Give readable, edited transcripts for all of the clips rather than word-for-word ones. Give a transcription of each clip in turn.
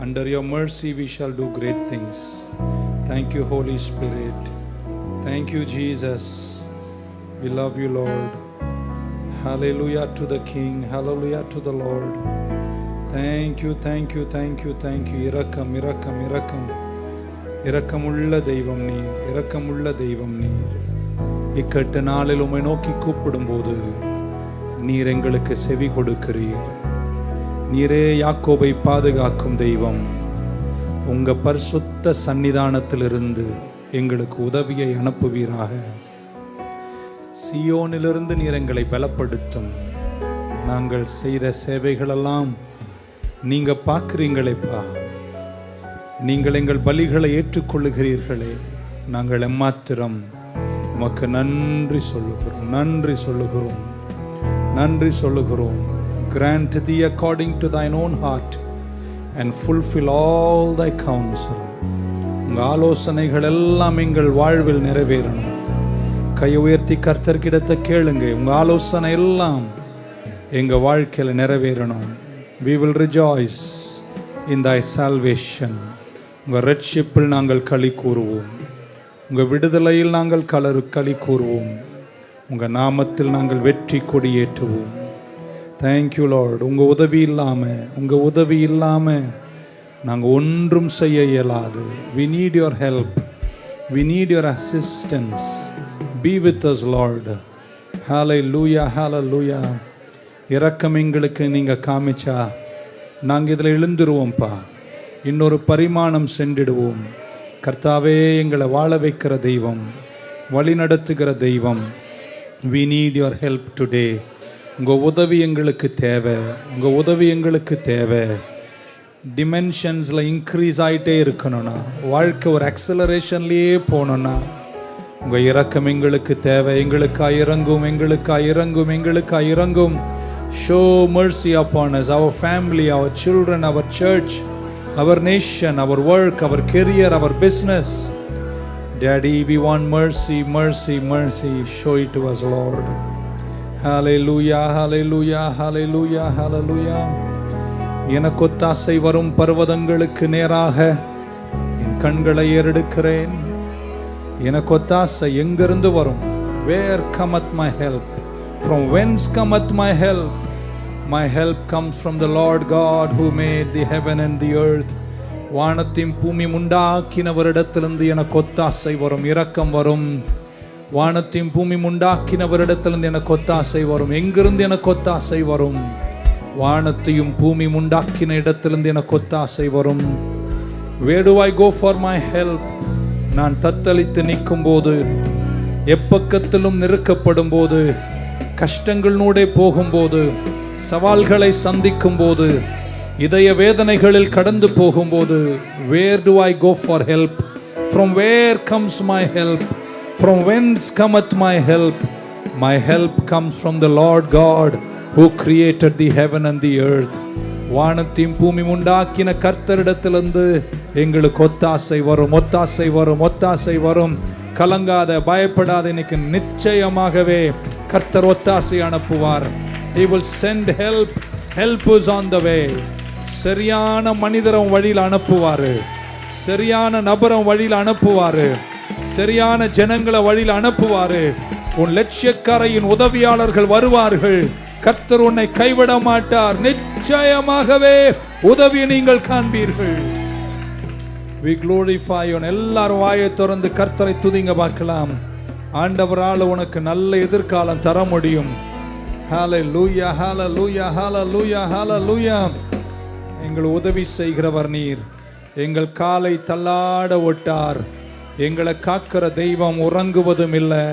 Under your mercy we shall do great things. Thank you, Holy Spirit. Thank you, Jesus. We love you, Lord. Hallelujah to the King. Hallelujah to the Lord. Thank you, thank you, thank you, thank you. இரக்கம் இரக்கம் இரக்கம் இரக்கமுள்ள தெய்வம் நீர், இரக்கமுள்ள தெய்வம் நீர். இக்கட்டு நாளில் உம்மை நோக்கி கூப்பிடும்போது நீர் எங்களுக்கு செவி கொடுக்கிறீர். நீரே யாக்கோபை பாதுகாக்கும் தெய்வம். உங்க பரிசுத்த சன்னிதானத்திலிருந்து எங்களுக்கு உதவியை அனுப்புவீராக. சியோனிலிருந்து நீர் எங்களை பலப்படுத்தும். நாங்கள் செய்த சேவைகளெல்லாம் நீங்க பார்க்கிறீங்களேப்பா. நீங்கள் எங்கள் பலிகளை ஏற்றுக்கொள்ளுகிறீர்களே. நாங்கள் எம்மாத்திரம் உமக்கு நன்றி சொல்லுகிறோம், நன்றி சொல்லுகிறோம், நன்றி சொல்லுகிறோம். Grant thee according to thine own heart and fulfill all thy counsel. உங்க ஆலோசனைகள் எல்லாம் எங்கள் வாழ்வில் நிறைவேறணும். கை உயர்த்தி கர்த்தர்கிட்ட கேளுங்க. உங்க ஆலோசனை எல்லாம் எங்க வாழ்க்கையில் நிறைவேறணும். We will rejoice in thy salvation. உங்க ரட்சிப்பில் நாங்கள் களி கூறுவோம். உங்க விடுதலையில் நாங்கள் களி கூறுவோம். உங்க நாமத்தில் நாங்கள் வெற்றி கொடியேற்றுவோம். Thank you Lord. உங்க உதவி இல்லாம நாங்கள் ஒன்றும் செய்ய இயலாது. We need your help. We need your assistance. Be with us, Lord. Hallelujah, hallelujah. இரக்கம் எங்களுக்கு நீங்க காமிச்சா நாங்கள் இதில் எழுந்துருவோம்ப்பா. இன்னொரு பரிமாணம் சென்றிடுவோம். கர்த்தாவே, எங்களை வாழ வைக்கிற தெய்வம், வழி நடத்துகிற தெய்வம். We need your help today. உங்கள் உதவி எங்களுக்கு தேவை, உங்கள் உதவி எங்களுக்கு தேவை. டிமென்ஷன்ஸில் இன்க்ரீஸ் ஆகிட்டே இருக்கணும்னா, வாழ்க்கை ஒரு அக்சலரேஷன்லேயே போகணுன்னா உங்கள் இரக்கம் எங்களுக்கு தேவை. எங்களுக்காக இறங்கும், எங்களுக்காக இறங்கும், எங்களுக்காக இறங்கும். Show mercy upon us, our family, our children, our church, our nation, our work, our career, our business. Daddy, we want mercy, mercy, mercy. Show it to us, Lord. Hallelujah, hallelujah, hallelujah, hallelujah. எனக்கு ஒத்தாசை வரும் பர்வதங்களுக்கு நேராக என் கண்களை ஏறெடுக்கிறேன். எனக்கு ஒத்தாசை எங்கிருந்து வரும்? Where cometh my help? From whence cometh my help? My help comes from the Lord God who made the heaven and the earth. வானத்தையும் பூமி உண்டாக்கினவரிடத்திலிருந்து எனக்கு ஒத்தாசை வரும், இரக்கம் வரும். வானத்தையும் பூமி உண்டாக்கினவரிடத்திலிருந்து எனக்கு ஒத்தாசை வரும். எங்கிருந்து எனக்கு ஒத்தாசை வரும்? வானத்தையும் பூமி உண்டாக்கின இடத்திலிருந்து எனக்கு ஒத்தாசை வரும். Where do I go for my help? நான் தத்தளித்து நிற்கும் போது, எப்பக்கத்திலும் நெருக்கப்படும் போது, கஷ்டங்களோட போகும்போது, சவால்களை சந்திக்கும் போது, இதய வேதனைகளில் கடந்து போகும்போது, where do I go for help? From where comes my help? From whence cometh my help? My help comes from the Lord God who created the heaven and the earth. வானத்தையும் பூமி உண்டாக்கின கர்த்தரிடத்திலிருந்து எங்களுக்கு ஒத்தாசை வரும், ஒத்தாசை வரும், ஒத்தாசை வரும். கலங்காத, பயப்படாத. இன்னைக்கு நிச்சயமாகவே கர்த்தர் ஒத்தாசை அனுப்புவார். He will send help. Help is on the way. சரியான மனிதரும் வழியில் அனுப்புவாரு, சரியான நபரும் வழியில் அனுப்புவாரு, சரியான ஜனங்களை வழியில் அனுப்புவாரு. உன் லட்சியக்காரையின் உதவியாளர்கள் வருவார்கள். கர்த்தர் உன்னை கைவிட மாட்டார். நிச்சயமாகவே உதவியை நீங்கள் காண்பீர்கள். We glorify you. எல்லாரும் வாயை திறந்து கர்த்தரை துதிங்க பார்க்கலாம். ஆண்டவரால் உனக்கு நல்ல எதிர்காலம் தர முடியும். Hallelujah, hallelujah, hallelujah, hallelujah. எங்கள் உதவி செய்கிறவர் நீர். எங்கள் காலை தள்ளாட ஒட்டார். எங்களை காக்கிற தெய்வம் உறங்குவதும் இல்லை,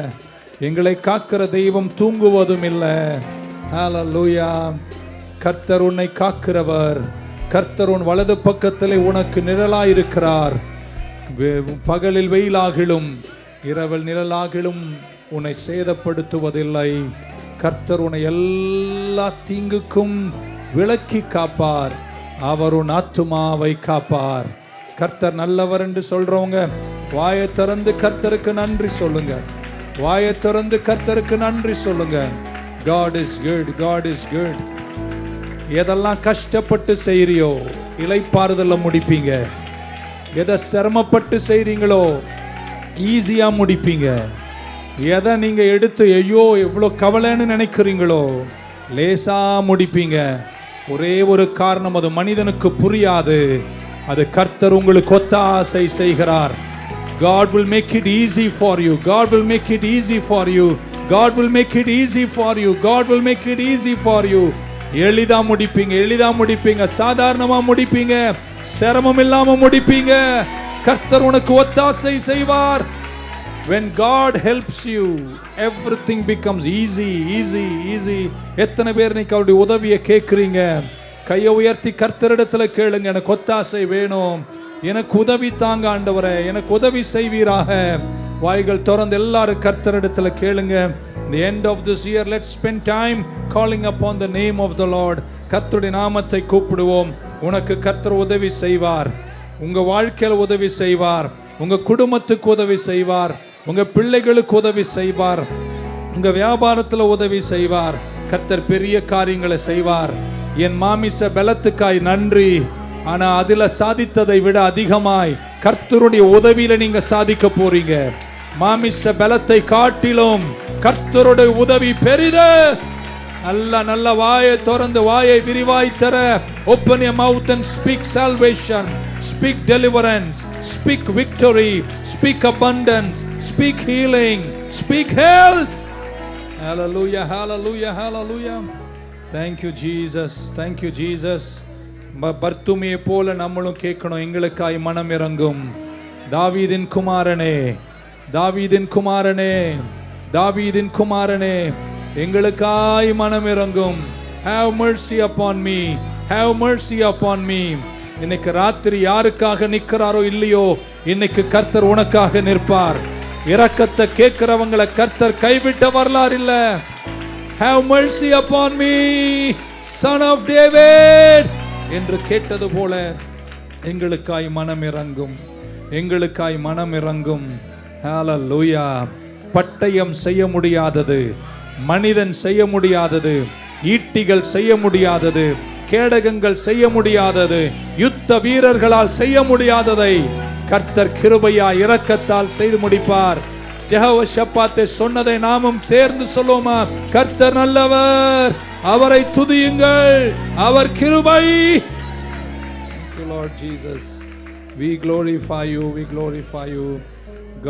எங்களை காக்கிற தெய்வம் தூங்குவதும் இல்லை. Hallelujah. கர்த்தர் உன்னை காக்கிறவர். கர்த்தர் உன் வலது பக்கத்திலே உனக்கு நிழலாயிருக்கிறார். பகலில் வெயிலாகிலும் இரவில் நிழலாகிலும் உன்னை சேதப்படுத்துவதில்லை. கர்த்தர் உன்னை எல்லா தீங்குக்கும் விலக்கி காப்பார். அவர் உன் ஆத்துமாவை காப்பார். கர்த்தர் நல்லவர் என்று சொல்றவங்க வாயை திறந்து கர்த்தருக்கு நன்றி சொல்லுங்க. வாயை திறந்து கர்த்தருக்கு நன்றி சொல்லுங்க. God is good, God is good. எதெல்லாம் கஷ்டப்பட்டு செய்றியோ, இளைப்பாறுதல்ல முடிப்பீங்க. எதை சிரமப்பட்டு செய்றீங்களோ ஈஸியா முடிப்பீங்க. எதை நீங்க எடுத்து ஐயோ எவ்வளோ கவலைன்னு நினைக்கிறீங்களோ லேசா முடிப்பீங்க. ஒரே ஒரு காரணம், அது மனிதனுக்கு புரியாது, அது கர்த்தர் உங்களுக்கு ஒத்தாசை செய்கிறார். God will make it easy for you. God will make it easy for you. God will make it easy for you. God will make it easy for you. எளிதா முடிப்பீங்க, எளிதா முடிப்பீங்க, சாதாரணமா முடிப்பீங்க, சிரமம் இல்லாம முடிப்பீங்க. கர்த்தர் உனக்கு ஒத்தாசை செய்வார். When God helps you, everything becomes easy, easy, easy. எத்தனை பேர் இன்னைக்கு அவருடைய உதவியை கேட்குறீங்க? கையை உயர்த்தி கர்த்தரிடத்துல கேளுங்க, எனக்கு ஒத்தாசை வேணும், எனக்கு உதவி தாங்க ஆண்டவரே, எனக்கு உதவி செய்வீராக. வாய்கள் திறந்து எல்லாரும் கர்த்தரிடத்துல கேளுங்க. The end of this year, let's spend time calling upon the name of the Lord. கர்த்தருடைய நாமத்தை கூப்பிடுவோம். உனக்கு கர்த்தர் உதவி செய்வார், உங்க வாழ்க்கையில் உதவி செய்வார், உங்க குடும்பத்துக்கு உதவி செய்வார், உங்க பிள்ளைகளுக்கு உதவி செய்வார், உங்க வியாபாரத்தில் உதவி செய்வார். கர்த்தர் பெரிய காரியங்களை செய்வார். என் மாமிச பலத்துக்காய் நன்றி, ஆனா அதுல சாதித்ததை விட அதிகமாய் கர்த்தருடைய உதவியில நீங்க சாதிக்க போறீங்க. மாமிச பலத்தை காட்டிலும் கர்த்தருடைய உதவி பெரிது. நல்ல வாயை திறந்து, வாயை விரிவாய் தர. Open your mouth and speak salvation, speak deliverance, speak victory, speak abundance, speak healing, speak health. Hallelujah, hallelujah, hallelujah. Thank you Jesus, thank you Jesus. பர்த்துமியை போல நம்மளும் கேட்கணும், எங்களுக்காய் மனம் இறங்கும். தாவீதின் குமாரனே, தாவீதின் குமாரனே, தாவீதின் குமாரனே, எங்களுக்காய் மனம் இறங்கும். Have mercy upon me, have mercy upon me. இன்னைக்கு ராத்திரி யாருக்காக நிற்கிறாரோ இல்லையோ, இன்னைக்கு கர்த்தர் உனக்காக நிற்பார். இரக்கத்தை கேட்கிறவங்களை கர்த்தர் கைவிட்ட வரலாறு இல்ல. Have mercy upon me, son of David என்று கேட்டது போல எங்களுக்காய் மனம் இறங்கும், எங்களுக்காய் மனம் இறங்கும். ஹalleluya. பட்டயம் செய்ய முடியாதது, மனிதன் செய்ய முடியாதது, ஈட்டிகள் செய்ய முடியாதது, கேடகங்கள் செய்ய முடியாதது, யுத்த வீரர்களால் செய்ய முடியாததை கர்த்தர் கிருபையா இரக்கத்தால் செய்து முடிப்பார். யெகோவாஷப்பாத்தே சொன்னதை நாமும் சேர்ந்து சொல்லுவோமா? கர்த்தர் நல்லவர், அவரை துதியுங்கள், அவர் கிருபை. Thank you Lord Jesus, we glorify you, we glorify you.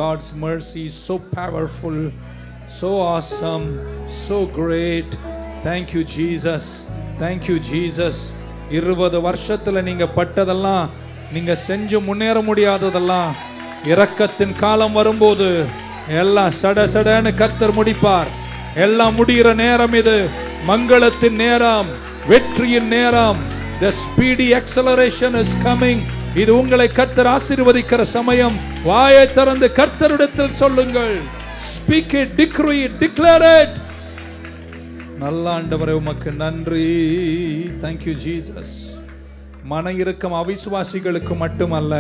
God's mercy is so powerful, so awesome, so great. Thank you Jesus, thank you Jesus. 20 வருஷத்துல நீங்க பட்டதெல்லாம், நீங்க செஞ்சு முன்னேற முடியாததெல்லாம் இரக்கத்தின் காலம் வரும்போது எல்லாம் சடசடன்னு கர்த்தர் முடிப்பார். எல்லாம் முடிகிற நேரம் இது, மங்களத்தின் நேரம், வெற்றியின் நேரம். The speedy acceleration is coming. இது உங்களை கர்த்தர் ஆசீர்வதிக்கிற சமயம். வாயை திறந்து கர்த்தரிடத்தில் சொல்லுங்கள். Speak it, decree it, declare it. நல்ல ஆண்டவரே உமக்கு நன்றி. Thank you Jesus. மன இரக்கம் அவிசுவாசிகளுக்கு மட்டுமல்ல,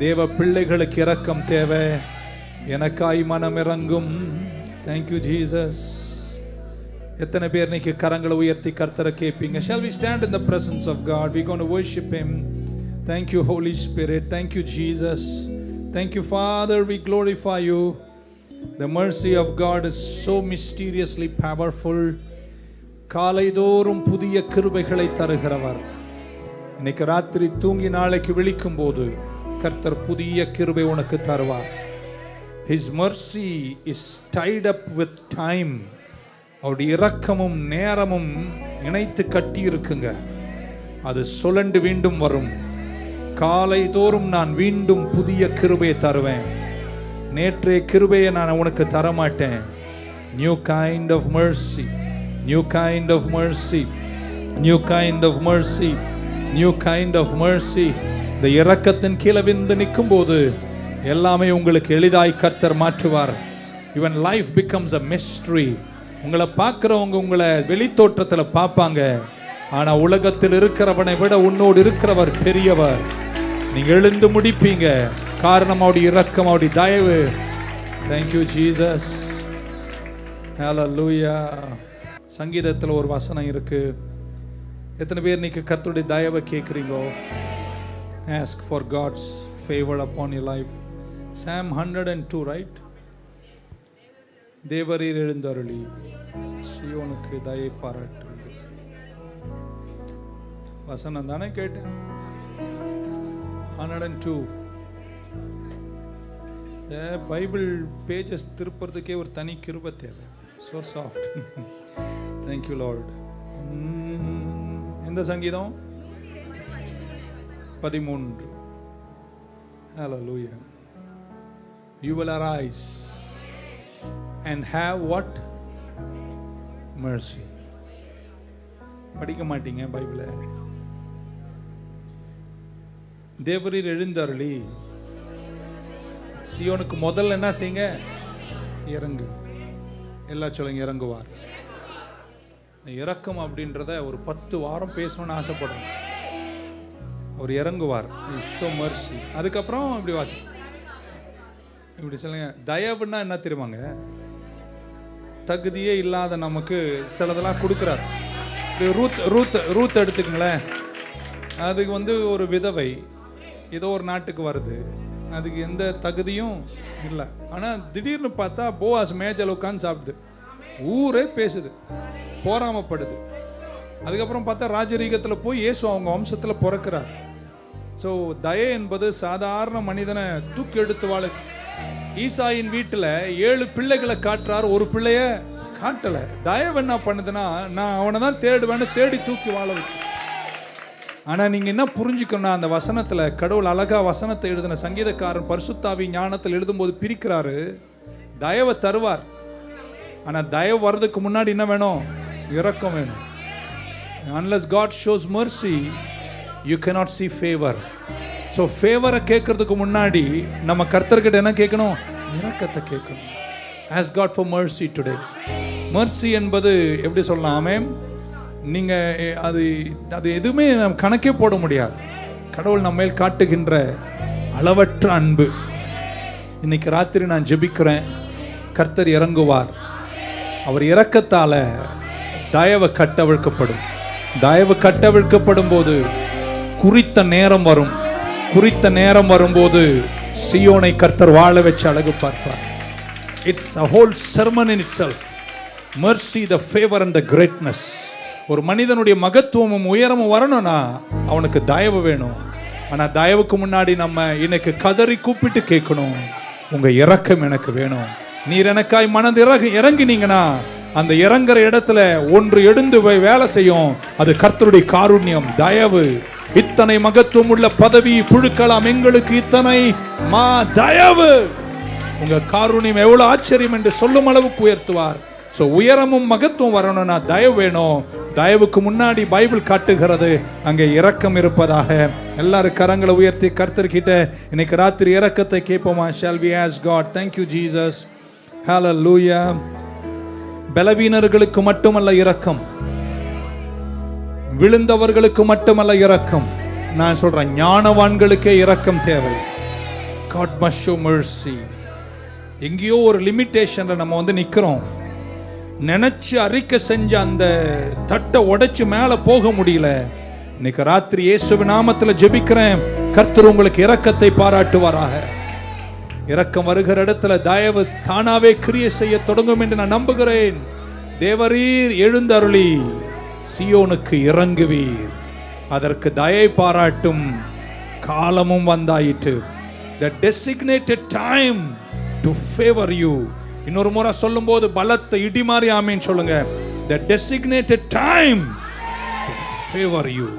தேவ பிள்ளைகளுக்கு இரக்கம் தேவை. எனக்காய் மனம் இறங்கும். Thank you Jesus. எத்தனை பேர் இன்னைக்கு கரங்களை உயர்த்தி கர்த்தரை கேட்பீங்க? Shall we stand in the presence of God? We're going to worship him. Thank you Holy Spirit, thank you Jesus, thank you Father, we glorify you. The mercy of God is so mysteriously powerful. காலைதோறும் புதிய கிருபைகளை தருகிறவர். இன்னைக்கு ராத்திரி தூங்கி நாளைக்கு விழிக்கும் போது கர்த்தர் புதிய கிருபை உனக்கு தருவார். His mercy is tied up with time. அவருடைய இரக்கமும் நேரமும் இணைத்து கட்டி இருக்குங்க. அது சுழண்டு மீண்டும் வரும். காலை தோறும் நான் மீண்டும் புதிய கிருபையை தருவேன். நேற்றைய கிருபையை நான் உனக்கு தரமாட்டேன். New kind of mercy, new kind of mercy, new kind of mercy, new kind of mercy. இந்த இரக்கத்தின் கீழே விந்து நிற்கும் போது எல்லாமே உங்களுக்கு எளிதாய் கர்த்தர் மாற்றுவார். Even life becomes a mystery. உங்களை பார்க்கிறவங்க உங்களை வெளித்தோற்றத்தில் பார்ப்பாங்க, ஆனா உலகத்தில் இருக்கிறவனை விட உன்னோடு இருக்கிறவர் பெரியவர். நீங்க எழுந்து முடிப்பீங்க. காரணம் அவருடைய இரக்கம், அவருடைய தயவு. Thank you Jesus. Hallelujah. சங்கீதத்தில் ஒரு வசனம் இருக்கு. எத்தனை பேர் இன்னைக்கு கர்த்தருடைய தயவை கேட்குறீங்கோ? Ask for God's favor upon your life. Psalm 102, right? தேவரீர் எழுந்தருளி சீயோனுக்கு தயை பாராட்டு. வசனம் தானே கேட்டேன். 102. பைபிள் பேஜஸ் திருப்புறதுக்கே ஒரு தனி கிருபை தேவை. So soft. Thank you Lord. எந்த சங்கீதம்? 13. Hallelujah. You will arise and have what? Mercy. படிக்க மாட்டீங்க பைபிளை. தேவரீர் எழுந்தருளி சீயோனுக்கு முதல்ல என்ன செய்யுங்க? இறங்கு. எல்லா சொல்லுங்க இறங்குவார். இறக்கம் அப்படின்றத ஒரு 10 வாரம் பேசணும்னு ஆசைப்படுறேன். அவர் இறங்குவார். Show mercy. அதுக்கப்புறம் இப்படி வாசி, இப்படி சொல்லுங்க. தயவுன்னா என்ன தெரியுமாங்க? தகுதியே இல்லாத நமக்கு சிலதெல்லாம் கொடுக்குறார். ரூத் எடுத்துக்கங்களேன். அதுக்கு ஒரு விதவை, ஏதோ ஒரு நாட்டுக்கு வருது, அதுக்கு எந்த தகுதியும் இல்லை. ஆனால் திடீர்னு பார்த்தா போவாஸ் மேஜல் உட்காந்து சாப்பிடுது. ஊரே பேசுது, போராமப்படுது. அதுக்கப்புறம் பார்த்தா ராஜரீகத்தில் போய் இயேசு அவங்க வம்சத்தில் பிறக்கிறார். ஸோ தயை என்பது சாதாரண மனிதனை தூக்கி எடுத்து வாழ. ஈசாயின் வீட்டில் 7 பிள்ளைகளை காட்டுறார், ஒரு பிள்ளைய காட்டலை. தயவு என்ன பண்ணுதுன்னா, நான் அவனை தான் தேடுவேன்னு தேடி தூக்கி வாழ வைக்கும். ஆனால் நீங்கள் என்ன புரிஞ்சுக்கணும்னா, அந்த வசனத்தில் கடவுள் அழகா வசனத்தை எழுதின சங்கீதக்காரன் பரிசுத்தாவி ஞானத்தில் எழுதும்போது பிரிக்கிறாரு. தயவை தருவார். ஆனால் தயவு வர்றதுக்கு முன்னாடி என்ன வேணும்? இரக்கம் வேணும். Unless God shows mercy, you cannot see favor. So favor-ஐ கேட்கறதுக்கு முன்னாடி நம்ம கர்த்தர்கிட்ட என்ன கேட்கணும்? இரக்கத்தை கேட்கணும். Ask God for mercy today. mercy என்பது எப்படி சொல்லலாம்? ஆமென். நீங்கள் அது எதுவுமே நம்ம கணக்கே போட முடியாது. கடவுள் நம்ம மேல் காட்டுகின்ற அளவற்ற அன்பு. இன்னைக்கு ராத்திரி நான் ஜெபிக்கிறேன், கர்த்தர் இறங்குவார். அவர் இரக்கத்தால தயவு கட்டவிழ்க்கப்படும். தயவு கட்டவிழ்க்கப்படும் போது குறித்த நேரம் வரும். குறித்த நேரம் வரும்போது சீயோனை கர்த்தர் வாழ வச்சு அழகு பார்ப்பார். It's a whole sermon in itself. mercy, the favor and the greatness. ஒரு மனிதனுடைய மகத்துவமும் உயரமும் வரணும்னா அவனுக்கு தயவு வேணும். ஆனால் தயவுக்கு முன்னாடி நம்ம இன்னைக்கு கதறி கூப்பிட்டு கேட்கணும், உங்க இரக்கம் எனக்கு வேணும். நீர் எனக்காய் மனது இறங்கினீங்கன்னா அந்த இறங்குற இடத்துல ஒன்று எழுந்து வேலை செய்யும். அது கர்த்தருடைய காருண்யம், தயவு. இத்தனை மகத்துவம் உள்ள பதவி புழுக்கலாம், எங்களுக்கு இத்தனை தயவு. உங்க காருண்யம் எவ்வளவு ஆச்சரியம் என்று சொல்லும் அளவுக்கு உயர்த்துவார். ஸோ உயரமும் மகத்துவம் வரணும்னா தயவு வேணும். தயவுக்கு முன்னாடி பைபிள் காட்டுகிறது அங்கே இரக்கம் இருப்பதாக. எல்லாரும் கரங்களை உயர்த்தி கர்த்தர்கிட்ட இன்னைக்கு ராத்திரி இரக்கத்தை கேட்போமா? Shall we ask God? Thank you Jesus. Hallelujah. பலவீனர்களுக்கு மட்டுமல்ல இரக்கம், விழுந்தவர்களுக்கு மட்டுமல்ல இரக்கம். நான் சொல்றேன், ஞானவான்களுக்கே இரக்கம் தேவை. God must show mercy. எங்கேயோ ஒரு லிமிட்டேஷன்ல நம்ம நிக்கிறோம். நினைச்சு அறிக்கை செஞ்ச அந்த தட்டை உடைச்சு மேல போக முடியல. இன்னைக்கு ராத்திரி இயேசுவின் நாமத்துல ஜெபிக்கிறேன், கர்த்தர் உங்களுக்கு இரக்கத்தை பாராட்டுவாராக. இரக்கம் வருகிற இடத்துல தயவு தானாவே கிரியை செய்ய தொடங்கும் என்று நான் நம்புகிறேன். தேவரீர் எழுந்தருளி சீயோனுக்கு இறங்குவீர், அதற்கு தயை பாராட்டும் காலமும் வந்தாயிற்று. The designated time to favor you. இன்னொரு முறை சொல்லும் போது பலத்தை இடி மாறி ஆமேன் சொல்லுங்க. The designated time to favor you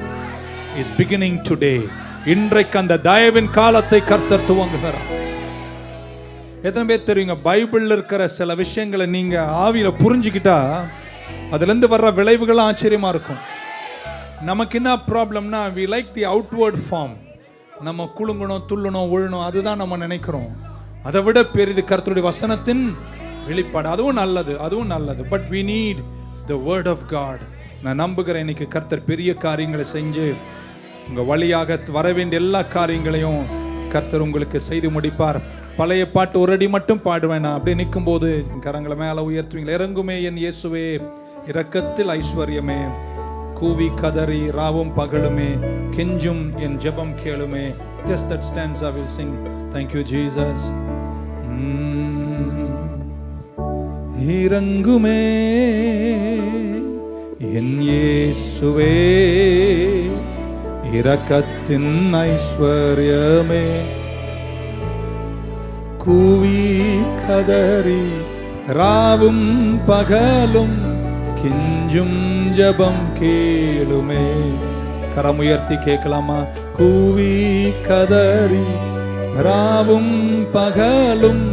is beginning today. இன்றைக்கு அந்த தயவின் காலத்தை கர்த்தர் துவங்குகிறார். எத்தனை பேர் தெரியுங்க, பைபிள்ல இருக்கிற சில விஷயங்களை நீங்க ஆவியில புரிஞ்சுக்கிட்டா அதுல இருந்து வர்ற விளைவுகள் ஆச்சரியமா இருக்கும். நமக்கு என்ன ப்ராப்ளம்னா, we like the outward form. நம்ம குலுங்கணும், துள்ளணும், உழணும், அதுதான் நம்ம நினைக்கிறோம். அதை விட பெரிது கர்த்தருடைய வசனத்தின் வெளிப்பாடு. அதுவும் நல்லது. But we need the word of God. நான் நம்புகிறேன் இன்னைக்கு கர்த்தர் பெரிய காரியங்களை செஞ்சு உங்க வழியாக வர வேண்டிய எல்லா காரியங்களையும் கர்த்தர் உங்களுக்கு செய்து முடிப்பார். பழைய பாட்டு ஒரு அடி மட்டும் பாடுவேன். நான் அப்படியே நிற்கும் போது கரங்களை மேல உயர்த்துவீங்களா? இறங்குமே என் இயேசுவே, இரக்கத்தில் ஐஸ்வர்யமே, கூவி கதறி ராவும் பகலுமே கெஞ்சும் என் ஜெபம் கேளுமே. Just that stanza will sing. Thank you Jesus. இறங்குமே என் இயேசுவே, இரக்கத்தின் ஐஸ்வர்யமே, கூவி கதறி ராவும் பகலும் கெஞ்சும் ஜெபம் கேளுமே. கரமுயர்த்தி கேட்கலாமா? கூவி கதறி ராவும் பகலும்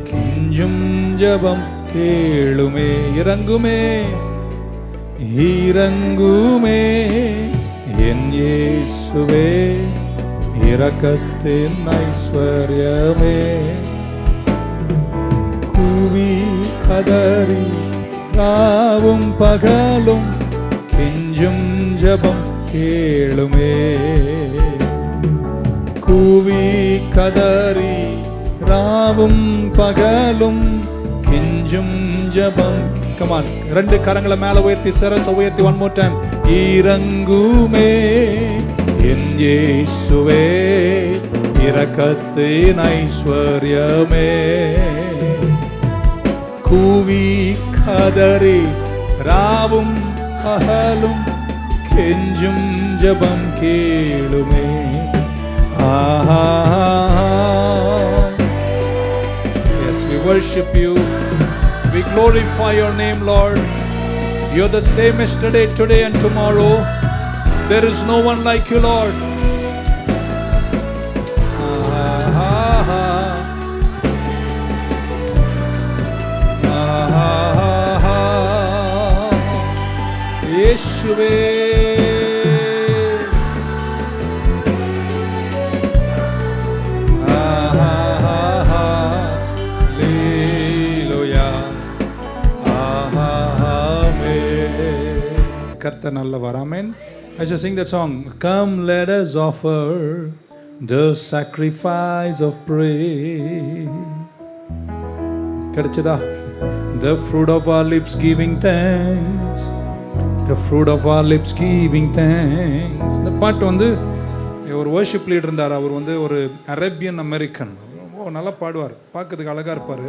கெஞ்சும் ஜெபம் கேளுமே. இறங்குமே இறங்குமே என் இயேசுவே, இரக்கத்தின் ஐஸ்வர்யமே, கூவி கதறி ராவும் பகலும் கெஞ்சும் ஜெபம் கேளுமே. கூவி கதறி ராவும் பகலும் கெஞ்சும் ஜெபம். Come on, ரெண்டு கரங்களை மேல உயர்த்தி சிரச உயர்த்தி one more time. இறங்குமே என் இயேசுவே, இரக்கத்தின் ஐஸ்வர்யமே, கூவி கதறி ராவும் பகலும் கெஞ்சும் ஜெபம் கேளுமே. ஆஹா, yes, we worship you, we glorify your name, Lord. You're the same yesterday, today and tomorrow. There is no one like you, Lord. Yeshua, கர்த்தர் நல்லவர். ஆமென். I shall sing that song. Come, let us offer the sacrifice of praise. கிடைச்சதா? The fruit of our lips giving thanks. The fruit of our lips giving thanks. இந்த பாட்டு வந்து ஒரு worship leader இருந்தார். அவர் வந்து ஒரு அரேபியன் அமெரிக்கன். நல்லா பாடுவார், பார்க்கறதுக்கு அழகா இருப்பார்.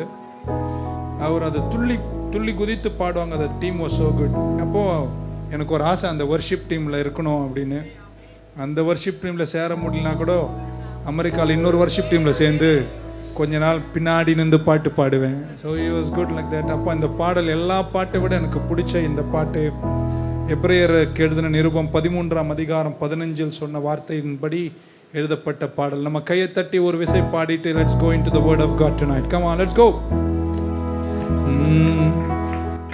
அவர் அதை துள்ளி துள்ளி குதித்து பாடுவாங்க. அந்த டீம் வாஸ் so good. அப்போ எனக்கு ஒரு ஆசை அந்த வர்ஷிப் டீமில் இருக்கணும் அப்படின்னு. அந்த வர்ஷிப் டீமில் சேர முடியலனா கூட அமெரிக்காவில் இன்னொரு வர்ஷிப் டீமில் சேர்ந்து கொஞ்ச நாள் பின்னாடி நின்று பாட்டு பாடுவேன். So it was good like that. அப்போ இந்த பாடல் எல்லா பாட்டை விட எனக்கு பிடிச்ச இந்த பாட்டு எபிரேயருக்கு எழுதின நிருபம் 13ஆம் அதிகாரம் 15 சொன்ன வார்த்தையின்படி எழுதப்பட்ட பாடல். நம்ம கையை தட்டி ஒரு விசை பாடிட்டு let's go into the word of God tonight. Come on, let's go.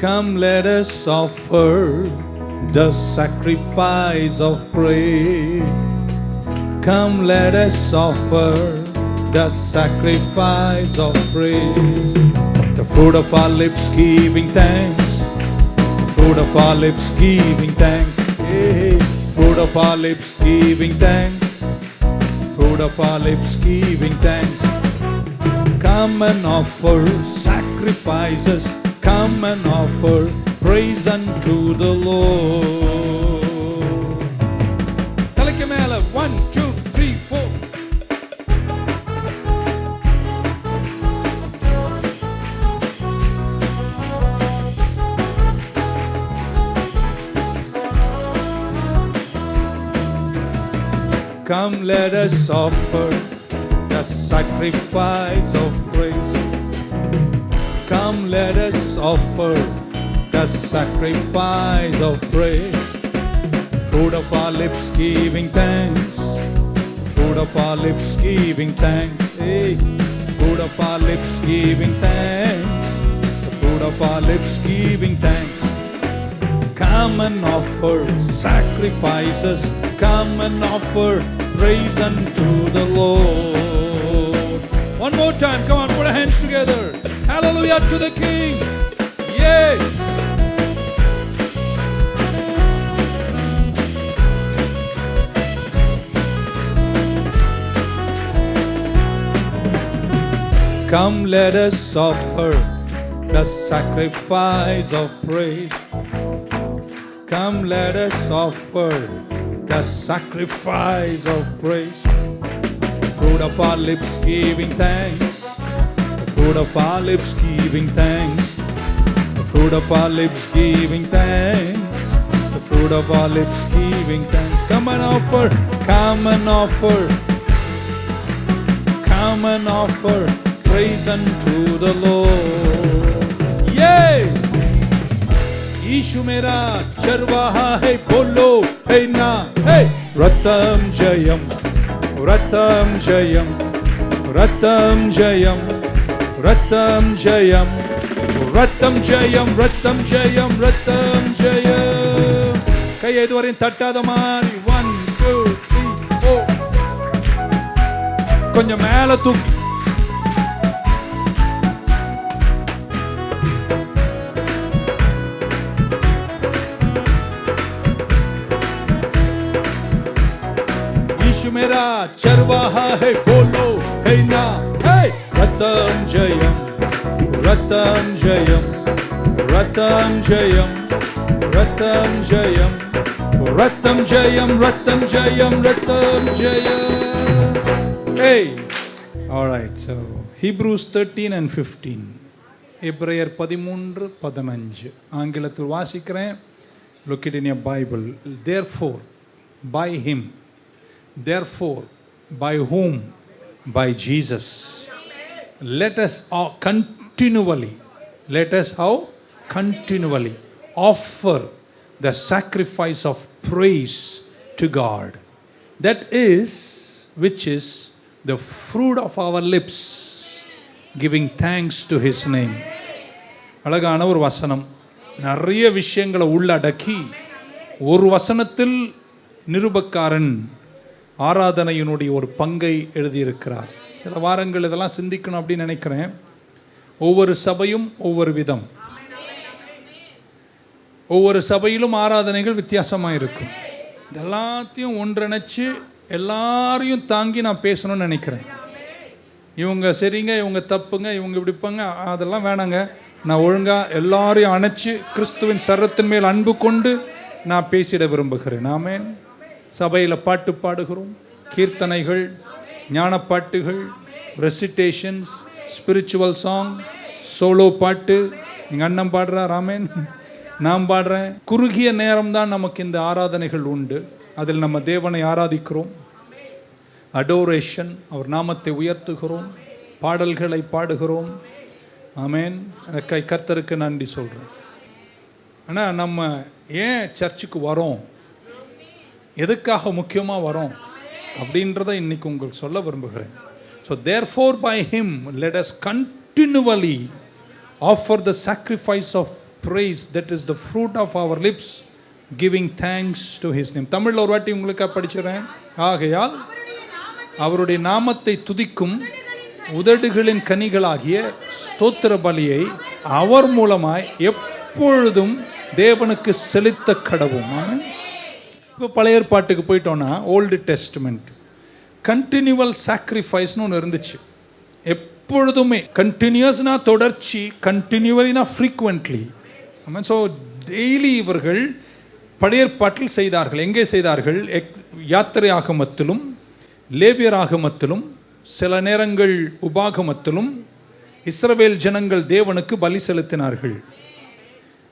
Come, let us offer the sacrifice of praise. Come, let us offer the sacrifice of praise. The fruit of our lips giving thanks. Fruit of our lips giving thanks. Hey, fruit of our lips giving thanks. Fruit of our lips giving thanks. Come and offer sacrifices. Come and offer praise unto the Lord. Talake mela 1 2 3 4. Come, let us offer the sacrifice of praise. Come, let us offer the sacrifice of praise. Fruit of our lips giving thanks. Fruit of our lips giving thanks. Hey, fruit of our lips giving thanks. The fruit of our lips giving thanks. Come and offer sacrifices. Come and offer praise unto the Lord. One more time, come on, put our hands together. Hallelujah to the King. Yay! Come, let us offer the sacrifice of praise. Come, let us offer the sacrifice of praise. The fruit of our lips giving thanks. The fruit of our lips giving thanks. The fruit of our lips giving thanks. The fruit of our lips giving thanks. Come and offer. Come and offer. Come and offer praise unto the Lord. Yay! यीशु मेरा चरवाहा है, बोलो है ना, हे रतम जयम रतम जयम रतम जयम रतम जयम रतम जयम रतम जयम रतम जयम. கையை இதுவரையும் தட்டாத மாதிரி 1 2 3 4 கொஞ்சம் மேல தூக்கி. मेरा चरवाहा है, बोलो है ना, हे रतम Jayam रतम Jayam रतम Jayam रतम Jayam रतम Jayam रतम Jayam रतम Jayam. Hey, all right, so Hebrews 13 and 15, எபிரேயர் 13-15 ஆங்கிலத்தில் வாசிக்கிறேன். Look it in your Bible. Therefore, by him. Therefore, by whom? By Jesus. Let us continually offer the sacrifice of praise to God. That is, which is the fruit of our lips, giving thanks to his name. அழகான ஒரு வசனம், நிறைய விஷயங்களை உள்ளடக்கி ஒரு வசனத்தில் நிருபக்காரன் ஆராதனையினுடைய ஒரு பங்கை எழுதியிருக்கிறார். சில வாரங்கள் இதெல்லாம் சிந்திக்கணும் அப்படின்னு நினைக்கிறேன். ஒவ்வொரு சபையும் ஒவ்வொரு விதம், ஒவ்வொரு சபையிலும் ஆராதனைகள் வித்தியாசமாக இருக்கும். இதெல்லாத்தையும் ஒன்றிணைச்சு எல்லாரையும் தாங்கி நான் பேசணும்னு நினைக்கிறேன். இவங்க சரிங்க, இவங்க தப்புங்க, இவங்க இப்படிப்பாங்க, அதெல்லாம் வேணாங்க. நான் ஒழுங்காக எல்லாரையும் அணைச்சி கிறிஸ்துவின் சரத்தின் மேல் அன்பு கொண்டு நான் பேசிட விரும்புகிறேன். ஆமென். சபையில் பாட்டு பாடுகிறோம், கீர்த்தனைகள், ஞானப்பாட்டுகள், ரெசிட்டேஷன்ஸ், ஸ்பிரிச்சுவல் சாங், சோலோ பாட்டு. எங்கள் அண்ணன் பாடுறார், ஆமென், நான் பாடுறேன். குறுகிய நேரம்தான் நமக்கு இந்த ஆராதனைகள் உண்டு. அதில் நம்ம தேவனை ஆராதிக்கிறோம், அடோரேஷன், அவர் நாமத்தை உயர்த்துகிறோம், பாடல்களை பாடுகிறோம். ஆமென். கர்த்தருக்கு நன்றி சொல்கிறேன். ஆனால் நம்ம ஏன் சர்ச்சுக்கு வரோம், எதுக்காக முக்கியமாக வரோம் அப்படின்றத இன்னைக்கு உங்களுக்கு சொல்ல விரும்புகிறேன். So therefore by him let us continually offer the sacrifice of praise, that is the fruit of our lips, giving thanks to his name. தமிழில் ஒரு வாட்டி உங்களுக்கு படிச்சுறேன். ஆகையால் அவருடைய நாமத்தை துதிக்கும் உதடுகளின் கனிகளாகிய ஸ்தோத்திர பலியை அவர் மூலமாய் எப்பொழுதும் தேவனுக்கு செலுத்த கடவும். ஆமென். இப்போ பழைய ஏற்பாட்டுக்கு போயிட்டோன்னா, ஓல்டு டெஸ்ட்மெண்ட் கண்டினியூவல் சாக்ரிஃபைஸ்னு ஒன்று இருந்துச்சு. எப்பொழுதுமே கண்டினியூஸ்னா தொடர்ச்சி, கண்டினியூவலினா ஃப்ரீக்வெண்ட்லி. ஆமாம். ஸோ டெய்லி இவர்கள் பழைய ஏற்பாட்டில் செய்தார்கள். எங்கே செய்தார்கள்? யாத்திரை ஆகமத்திலும், லேவியர் ஆகமத்திலும், சில நேரங்கள் உபாகமத்திலும் இஸ்ரவேல் ஜனங்கள் தேவனுக்கு பலி செலுத்தினார்கள்.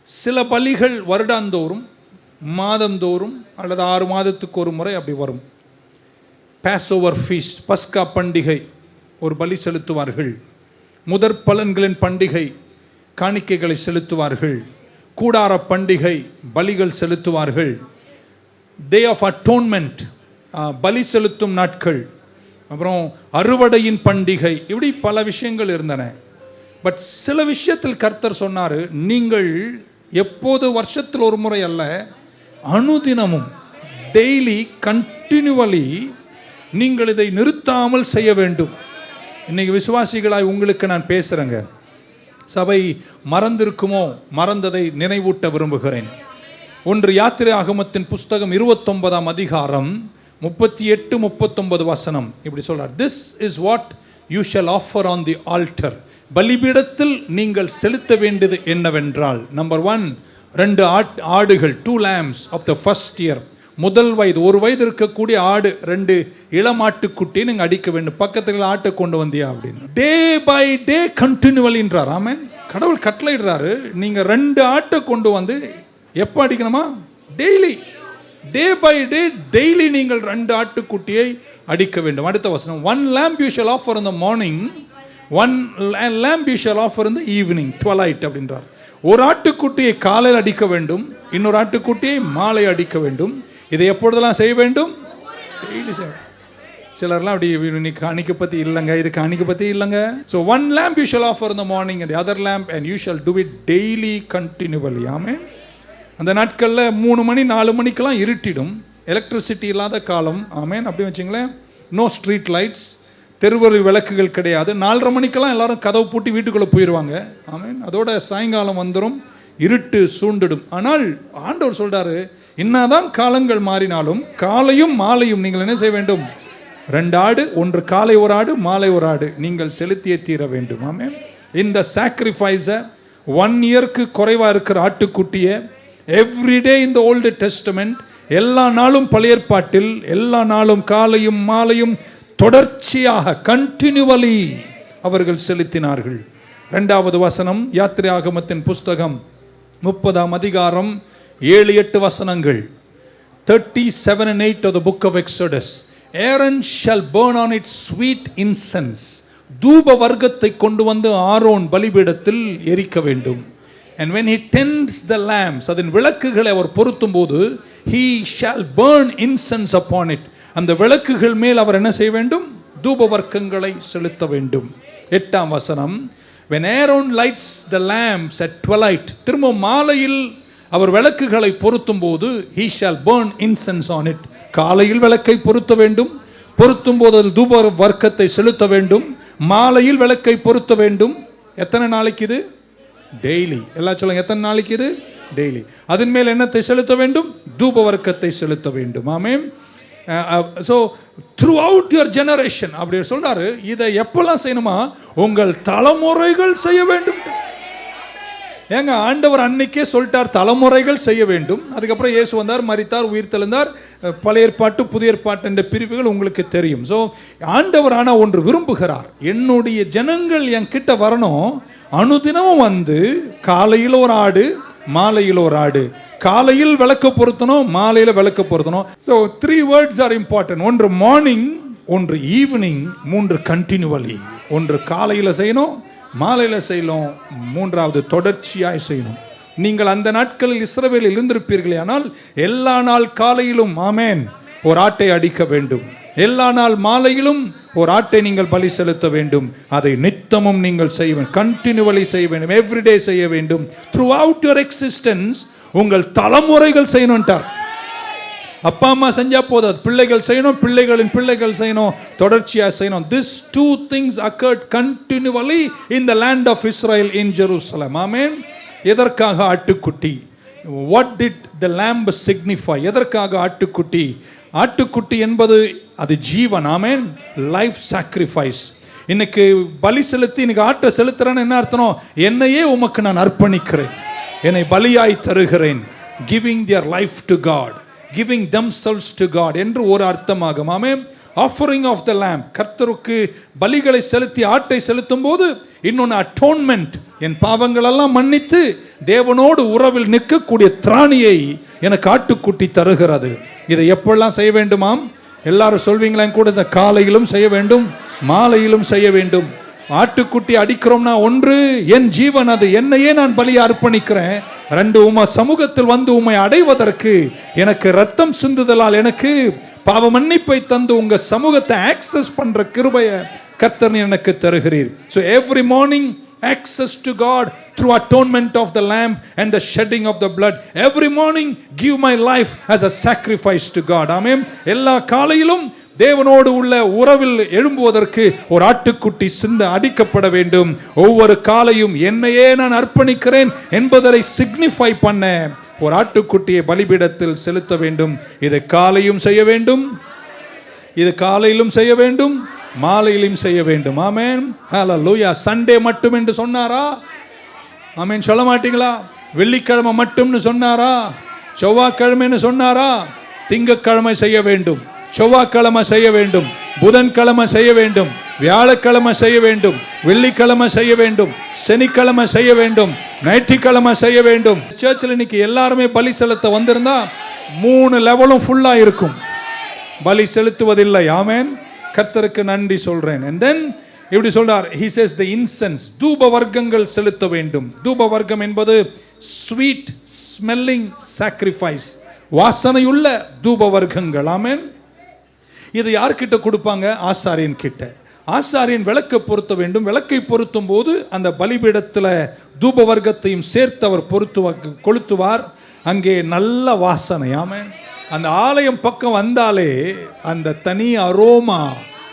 சில பலிகள் வருடாந்தோறும், மாதந்தோறும் அல்லது 6 மாதத்துக்கு ஒரு முறை அப்படி வரும். பாஸ் ஓவர் ஃபீஸ்ட், பஸ்கா பண்டிகை ஒரு பலி செலுத்துவார்கள். முதற் பலன்களின் பண்டிகை காணிக்கைகளை செலுத்துவார்கள். கூடார பண்டிகை பலிகள் செலுத்துவார்கள். டே ஆஃப் அட்டோன்மெண்ட் பலி செலுத்தும் நாட்கள். அப்புறம் அறுவடையின் பண்டிகை, இப்படி பல விஷயங்கள் இருந்தன. பட் சில விஷயத்தில் கர்த்தர் சொன்னார், நீங்கள் எப்போது வருஷத்தில் ஒரு முறை அல்ல, அனுதினமும் டெய்லி கண்டினியூவலி நீங்கள் இதை நிறுத்தாமல் செய்ய வேண்டும். இன்னைக்கு விசுவாசிகளாய் உங்களுக்கு நான் பேசுகிறேங்க. சபை மறந்திருக்குமோ, மறந்ததை நினைவூட்ட விரும்புகிறேன். 1 யாத்திரை ஆகமத்தின் புஸ்தகம் 29ஆம் அதிகாரம் 38-39 வசனம் இப்படி சொல்றார். This is what you shall offer on the altar. பலிபீடத்தில் நீங்கள் செலுத்த வேண்டியது என்னவென்றால், நம்பர் 1, 2 ஆடுகள், 2 lambs of the first year. முதல் வயது, 1 வயது இருக்கக்கூடிய ஆடு, 2 இளமாட்டுக்குட்டி நீங்க அடிக்க வேண்டும். பக்கத்துல ஆட்டை கொண்டு வந்தியா அப்படின்னு. டே பை டே கண்டினியூவலின்றார். ஆமென். கடவுள் கட்டளையிடுறாரு, நீங்க 2 ஆட்டை கொண்டு வந்து எப்போ அடிக்கணுமா? Daily, day by day, daily நீங்கள் 2 ஆட்டுக்குட்டியை அடிக்க வேண்டும். அடுத்த வசனம், 1 lamb you shall offer in the morning, 1 lamb you shall offer in the evening, twilight அப்படின்றார். ஒரு ஆட்டுக்குட்டியை காலையில் அடிக்க வேண்டும், இன்னொரு ஆட்டுக்குட்டியை மாலை அடிக்க வேண்டும். இதை எப்பொழுதெல்லாம் செய்ய வேண்டும்? டெய்லி செய்ய. சிலர்லாம் அப்படி இன்னைக்கு காணிக்கை பற்றி இல்லைங்க, இது காணிக்கை பற்றி இல்லைங்க. So 1 lamb you shall offer in the morning and the other lamb and you shall do it daily continually. ஆமென். அந்த நாட்களில் 3 மணி 4 மணிக்கெல்லாம் இருட்டிடும், எலக்ட்ரிசிட்டி இல்லாத காலம். ஆமென். அப்படி வச்சுங்களேன், நோ ஸ்ட்ரீட் லைட்ஸ், தெருவழி விளக்குகள் கிடையாது. 4:30 மணிக்கெல்லாம் எல்லாரும் கதவு பூட்டி வீட்டுக்குள்ளே போயிடுவாங்க. ஆமென். அதோட சாயங்காலம் வந்துடும், இருட்டு சூண்டிடும். ஆனால் ஆண்டவர் சொல்றாரு, என்னதான் காலங்கள் மாறினாலும் காலையும் மாலையும் நீங்கள் என்ன செய்ய வேண்டும்? 2 ஆடு, ஒன்று காலை 1 ஆடு, மாலை 1 ஆடு நீங்கள் செலுத்தியே தீர வேண்டும். ஆமென். இந்த சாக்ரிஃபைஸை 1 இயர்க்கு குறைவாக இருக்கிற ஆட்டுக்குட்டியை எவ்ரிடே இந்த ஓல்டு டெஸ்டமெண்ட், எல்லா நாளும் பழைய ஏற்பாட்டில் எல்லா நாளும் காலையும் மாலையும் தொடர்ச்சியாக கண்டினியூவலி அவர்கள் செலுத்தினார்கள். 2வது வசனம், யாத்திராகமத்தின் புஸ்தகம் 30ஆம் அதிகாரம் 7-8 வசனங்கள். 37 and 8 of the book of Exodus. Aaron shall burn on it sweet incense. தூப வர்க்கத்தை கொண்டு வந்து ஆரோன் பலிபீடத்தில் எரிக்க வேண்டும். And when he tends the lamps, அதன் விளக்குகளை அவர் பொருத்தும் போது, he shall burn incense upon it. அந்த விளக்குகள் மேல் அவர் என்ன செய்ய வேண்டும்? தூப வர்க்கங்களை செலுத்த வேண்டும். 8ஆம் வசனம், when Aaron lights the lamps at twilight, திரும்ப மாலையில் அவர் விளக்குகளை பொருத்தும் போது, he shall burn incense on it. காலையில் விளக்கை பொருத்த வேண்டும், பொருத்தும் போது அதில் தூப வர்க்கத்தை செலுத்த வேண்டும், மாலையில் விளக்கை பொருத்த வேண்டும். எத்தனை நாளைக்கு இது? டெய்லி. எல்லாம் சொல்லுங்க, எத்தனை நாளைக்கு இது? டெய்லி. அதன் மேல் என்னத்தை செலுத்த வேண்டும்? தூப வர்க்கத்தை செலுத்த வேண்டும். ஆமென். So throughout your generation அப்படி சொல்றாரு. இதை எப்பெல்லாம் செய்யணுமா? உங்கள் தலைமுறைகள் செய்ய வேண்டும். ஏங்க, ஆண்டவர் அன்னைக்கே சொல்லிட்டார் தலைமுறைகள் செய்ய வேண்டும். அதுக்கப்புறம் இயேசு வந்தார், மரித்தார், உயிர் தெழுந்தார். பழைய ஏற்பாட்டு புதிய ஏற்பாட்டு என்ற பிரிவுகள் உங்களுக்கு தெரியும். ஸோ ஆண்டவர் ஆனால் ஒன்று விரும்புகிறார், என்னுடைய ஜனங்கள் என் கிட்ட வரணும், அனுதினமும் வந்து காலையில் 1 ஆடு, மாலையில் 1 ஆடு. காலையில் விளக்க பொருத்தணும், மாலையில் விளக்க பொருத்தணும். So 3 words are important. ஒன்று மார்னிங், ஒன்று ஈவினிங், 3 கண்டினியூவலி. ஒன்று காலையில் செய்யணும், மாலையில் செய்யணும், 3வது தொடர்ச்சியாய் செய்யணும். நீங்கள் அந்த நாட்களில் இஸ்ரவேலில் இருந்திருப்பீர்களே, ஆனால் எல்லா நாள் காலையிலும் ஆமென் 1 ஆட்டை அடிக்க வேண்டும், எல்லா நாள் மாலையிலும் 1 ஆட்டை நீங்கள் பலி செலுத்த வேண்டும். அதை நித்தமும் நீங்கள் செய்ய வேண்டும், கண்டினியூவலி செய்ய வேண்டும், எவ்ரிடே செய்ய வேண்டும். த்ரூ அவுட் யுவர் எக்ஸிஸ்டன்ஸ் உங்கள் தலைமுறைகள் செய்யணும்ட்டார். அப்பா அம்மா செஞ்சா போதாது, பிள்ளைகள் செய்யணும், பிள்ளைகளின் பிள்ளைகள் செய்யணும், தொடர்ச்சியாக செய்யணும். These 2 things occurred continually in the land of Israel in Jerusalem. Amen. எதற்காக ஆட்டுக்குட்டி? What did the lamb signify? எதற்காக ஆட்டுக்குட்டி? ஆட்டுக்குட்டி என்பது அது ஜீவன். ஆமென். Life sacrifice. இன்னைக்கு பலி செலுத்தி இன்னைக்கு ஆட்டை செலுத்துறேன்னு என்ன அர்த்தம்? என்னையே உமக்கு நான் அர்ப்பணிக்கிறேன், என்னை பலியாய் தருகிறேன். giving their life to God, giving themselves to God என்று ஒரு அர்த்தமாகும். ஆமென். offering of the lamb, கர்த்தருக்கு பலிகளை செலுத்தி ஆட்டை செலுத்தும் போது இன்னொன்று அட்டோன்மெண்ட், என் பாவங்கள் எல்லாம் மன்னித்து தேவனோடு உறவில் நிற்கக்கூடிய திராணியை எனக்கு ஆட்டுக்குட்டி தருகிறது. இதை எப்பெல்லாம் செய்ய வேண்டுமாம்? எல்லாரும் சொல்வீங்களா கூட? காலையிலும் செய்ய வேண்டும், மாலையிலும் செய்ய வேண்டும். ஆட்டுக்குட்டி அடிக்கிறோம்னா, ஒன்று என் ஜீவன், அது என்னையே நான் பலியை அர்ப்பணிக்கிறேன். 2 உம்மை சமூகத்தில் வந்து உம்மை அடைவதற்கு எனக்கு ரத்தம் சிந்துதலால் எனக்கு பாவ மன்னிப்பை தந்து உங்க சமூகத்தை ஆக்சஸ் பண்ற கிருபையை கர்த்தர் எனக்கு தருகிறீர். So every morning access to God through atonement of the lamb and the shedding of the blood. Every morning give my life as a sacrifice to God. Amen. எல்லா காலையிலும் தேவனோடு உள்ள உறவில் எழும்புவதற்கு ஒரு ஆட்டுக்குட்டி சிந்த அடிக்கப்பட வேண்டும். ஒவ்வொரு காலையும் என்னையே நான் அர்ப்பணிக்கிறேன் என்பதை சிக்னிஃபை பண்ண ஒரு ஆட்டுக்குட்டியை பலிபீடத்தில் செலுத்த வேண்டும். இதை காலையும் செய்ய வேண்டும், இது காலையிலும் செய்ய வேண்டும், மாலையிலும் செய்ய வேண்டும். ஆமென். ஹல்லேலூயா. சண்டே மட்டும் என்று சொன்னாரா? ஆமென் சொல்ல மாட்டீங்களா? வெள்ளிக்கிழமை மட்டும்னு சொன்னாரா? செவ்வாய்க்கிழமைன்னு சொன்னாரா? திங்கட்கிழமை செய்ய வேண்டும், செவ்வாய்க்கிழமை செய்ய வேண்டும், புதன்கிழமை செய்ய வேண்டும், வியாழக்கிழமை செய்ய வேண்டும், வெள்ளிக்கிழமை செய்ய வேண்டும், சனிக்கிழமை செய்ய வேண்டும், ஞாயிற்றுக்கிழமை செய்ய வேண்டும். சர்ச்சில் இன்னைக்கு எல்லாருமே பலி செலுத்த வந்திருந்தா 3 லெவலும் ஃபுல்லா இருக்கும். பலி செலுத்துவதில்லை. ஆமென். கர்த்தருக்கு நன்றி சொல்றேன். and then இப்படி சொல்றார், he says the incense, தூப வர்க்கங்கள் செலுத்த வேண்டும். தூப வர்க்கம் என்பது sweet smelling sacrifice, வாசனையுள்ள தூப வர்க்கங்கள். ஆமென். இது யார்கிட்ட கொடுப்பாங்க? ஆசாரியன் கிட்ட. ஆசாரியன் விளக்கை பொருத்த வேண்டும். விளக்கை பொருத்தும் போது அந்த பலிபீடத்தில் தூப வர்க்கத்தையும் சேர்த்து அவர் கொளுத்துவார். அங்கே நல்ல வாசனை. ஆமென். அந்த ஆலயம் பக்கம் வந்தாலே அந்த தனி அரோமா,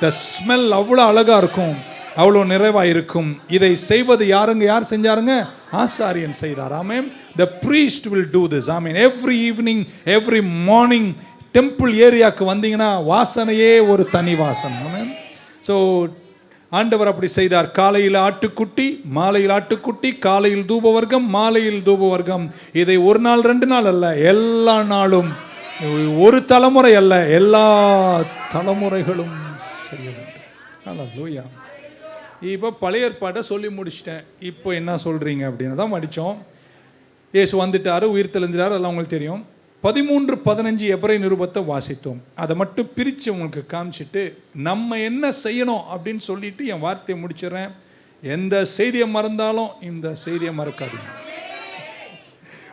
த ஸ்மெல் அவ்வளோ அழகா இருக்கும், அவ்வளோ நிறைவாக இருக்கும். இதை செய்வது யாருங்க? யார் செஞ்சாருங்க? ஆசாரியன் செய்தார். ஆமென். The priest will do this. Amen. every evening, every morning temple ஏரியாவுக்கு வந்தீங்கன்னா வாசனையே ஒரு தனி வாசனை. ஆமென். ஸோ ஆண்டவர் அப்படி செய்தார். காலையில் ஆட்டுக்குட்டி, மாலையில் ஆட்டுக்குட்டி, காலையில் தூபவர்க்கம், மாலையில் தூபவர்க்கம். இதை ஒரு நாள் 2 நாள் அல்ல, எல்லா நாளும், ஒரு தலைமுறை அல்ல, எல்லா தலைமுறைகளும் செய்ய வேண்டும். அல்லேலூயா. இப்போ பழைய ஏற்பாட்டை சொல்லி முடிச்சிட்டேன். இப்போ என்ன சொல்றீங்க அப்படின்னு தான் படித்தோம். இயேசு வந்துட்டாரு, உயிர் தெளிஞ்சாரு, அதெல்லாம் உங்களுக்கு தெரியும். 13:15 எபிரேய நிருபத்தை வாசித்தோம். அதை மட்டும் பிரித்து உங்களுக்கு காமிச்சிட்டு நம்ம என்ன செய்யணும் அப்படின்னு சொல்லிட்டு என் வார்த்தையை முடிச்சிடறேன். எந்த செய்தியை மறந்தாலும் இந்த செய்தியை மறக்காதீங்க.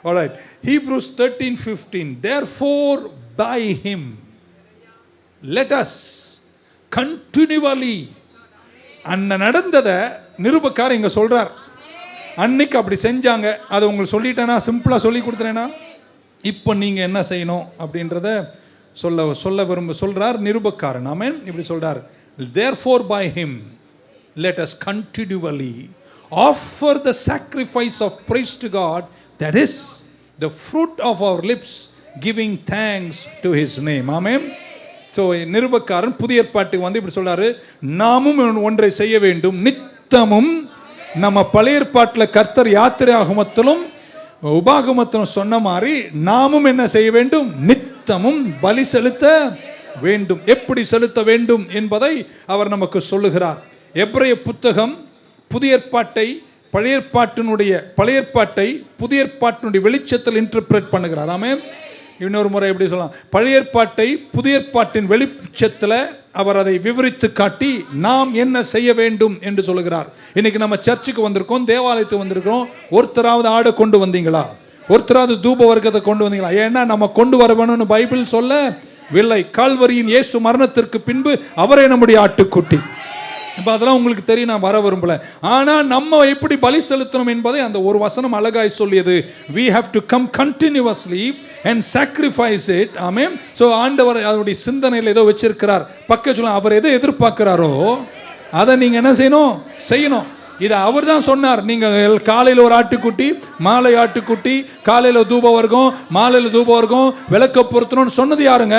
Alright. Hebrews 13:15. Therefore by him let us continually. அன்ன நடந்ததை நிருபக்காரர் இங்க சொல்றார். அன்னைக்கு அப்படி செஞ்சாங்க, அதை உங்களுக்கு சொல்லிட்டேனா, சிம்பிளா சொல்லி கொடுத்துறேன்னா, இப்போ நீங்க என்ன செய்யணும் அப்படின்றத சொல்றார் நிருபக்காரன். ஆமென். இப்படி சொல்றார், therefore by him let us continually offer the sacrifice of praise to God, that is the fruit of our lips, giving thanks to his name. ஆமென். ஸோ நிருபக்காரன் புதிய ஏற்பாட்டுக்கு வந்து இப்படி சொல்றாரு, நாமும் ஒன்றை செய்ய வேண்டும். நித்தமும் நம்ம பழைய ஏற்பாட்டில் கர்த்தர் யாத்திரை ஆகமத்திலும் உபாகமத்திலும் சொன்ன மாதிரி நாமும் என்ன செய்ய வேண்டும்? நித்தமும் பலி செலுத்த வேண்டும். எப்படி செலுத்த வேண்டும் என்பதை அவர் நமக்கு சொல்லுகிறார். எபிரேய புத்தகம் புதிய ஏற்பாட்டை பழைய ஏற்பாட்டை புதிய ஏற்பாட்டினுடைய வெளிச்சத்தில் இன்டர்பிரேட் பண்ணுகிறார். ஆமென். இன்னொரு முறை எப்படி சொல்லலாம், பழைய ஏற்பாட்டை புதிய ஏற்பாட்டின் வெளிச்சத்தில் அவர் அதை விவரித்து காட்டி நாம் என்ன செய்ய வேண்டும் என்று சொல்லுகிறார். இன்னைக்கு நம்ம சர்ச்சுக்கு வந்திருக்கோம், தேவாலயத்துக்கு வந்திருக்கிறோம். ஒருத்தராவது ஆடை கொண்டு வந்தீங்களா? ஒருத்தராவது தூப வர்க்கத்தை கொண்டு வந்தீங்களா? ஏன்னா நம்ம கொண்டு வர வேணும்னு பைபிள் சொல்லவில்லை. கால்வரியின் இயேசு மரணத்திற்கு பின்பு அவரே நம்முடைய ஆட்டுக்குட்டி. இப்போ அதெல்லாம் உங்களுக்கு தெரியும், நான் வர விரும்பல. ஆனால் நம்ம எப்படி பலி செலுத்தணும் என்பதை அந்த ஒரு வசனம் அழகாய் சொல்லியது. we have to come continuously and sacrifice it. Amen. So ஆண்டவர் அவருடைய சிந்தனையில் ஏதோ வச்சிருக்கிறார். பக்க சொல்ல, அவர் எதை எதிர்பார்க்கிறாரோ அதை நீங்க என்ன செய்யணும். இதை அவர் தான் சொன்னார். நீங்க காலையில் ஒரு ஆட்டுக்குட்டி, மாலை ஆட்டுக்குட்டி, காலையில் தூப வர்க்கம், மாலையில் தூப வர்க்கம், விளக்க பொருத்தணும்னு சொன்னது யாருங்க?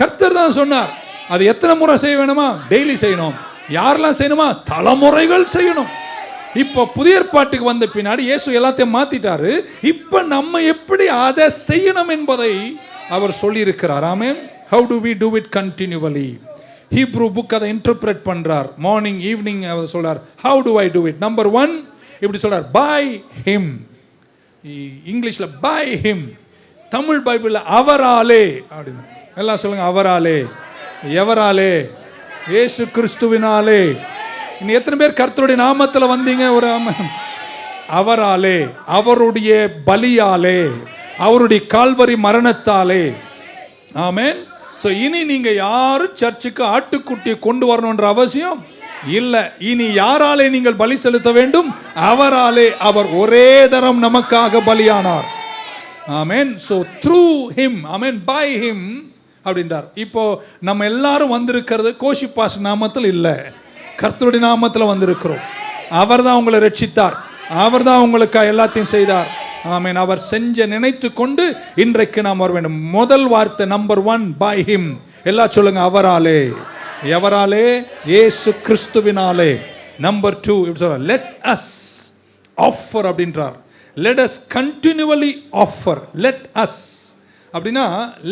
கர்த்தர் தான் சொன்னார். அது எத்தனை முறை செய்ய வேணுமா? டெய்லி செய்யணும். யாரெல்லாம் செய்யணுமா? தலைமுறைகள் செய்யணும். இப்போ புதிய ஏற்பாட்டுக்கு வந்த பின்னாடி இயேசு எல்லாத்தையும் மாத்திட்டாரு. இப்போ நம்ம எப்படி அதை செய்யணும் என்பதை அவர் சொல்லி இருக்கிறார். ஆமென். how do we do it continually? Hebrew book அதை இன்டர்பிரேட் பண்றார். மார்னிங் ஈவினிங் அவர் சொல்றார், how do I do it? Number 1 இப்படி சொல்றார், by him. இங்கிலீஷ்ல by him, தமிழ் பைபிள்ல அவராலே அப்படின்னு. எல்லாம் சொல்லுங்க, அவராலே. எவராலே? இயேசு கிறிஸ்துவினாலே. இன்னும் எத்தனை பேர் கர்த்தருடைய நாமத்தில் வந்தீங்க? ஒரு அவராலே, அவருடைய பலியாலே, அவருடைய கால்வரி மரணத்தாலே. ஆமென். ஸோ இனி நீங்க யாரும் சர்ச்சுக்கு ஆட்டுக்குட்டியை கொண்டு வரணுன்ற அவசியம் இல்லை. இனி யாராலே நீங்கள் பலி செலுத்த வேண்டும்? அவராலே. அவர் ஒரே தரம் நமக்காக பலியானார். Amen. So through him, amen, by him அப்படின்றார். இப்போ நம்ம எல்லாரும் வந்திருக்கிறது கோஷிப்பாஸ் நாமத்தில் இல்லை, கர்த்தருடைய நாமத்தில் வந்திருக்கிறோம். அவர் தான் உங்களை ரட்சித்தார், அவர் தான் உங்களுக்கு எல்லாத்தையும் செய்தார். ஆமென். அவர் செஞ்ச நினைத்து கொண்டு இன்றைக்கு நாம் வர வேண்டும். முதல் வார்த்தை நம்பர் 1 பை ஹிம். எல்லாம் சொல்லுங்க, அவராலே. எவராலே? இயேசு கிறிஸ்துவினாலே. நம்பர் 2 லெட் அஸ் ஆஃபர் அப்படின்றார். let us continually offer. Let us அப்படின்னா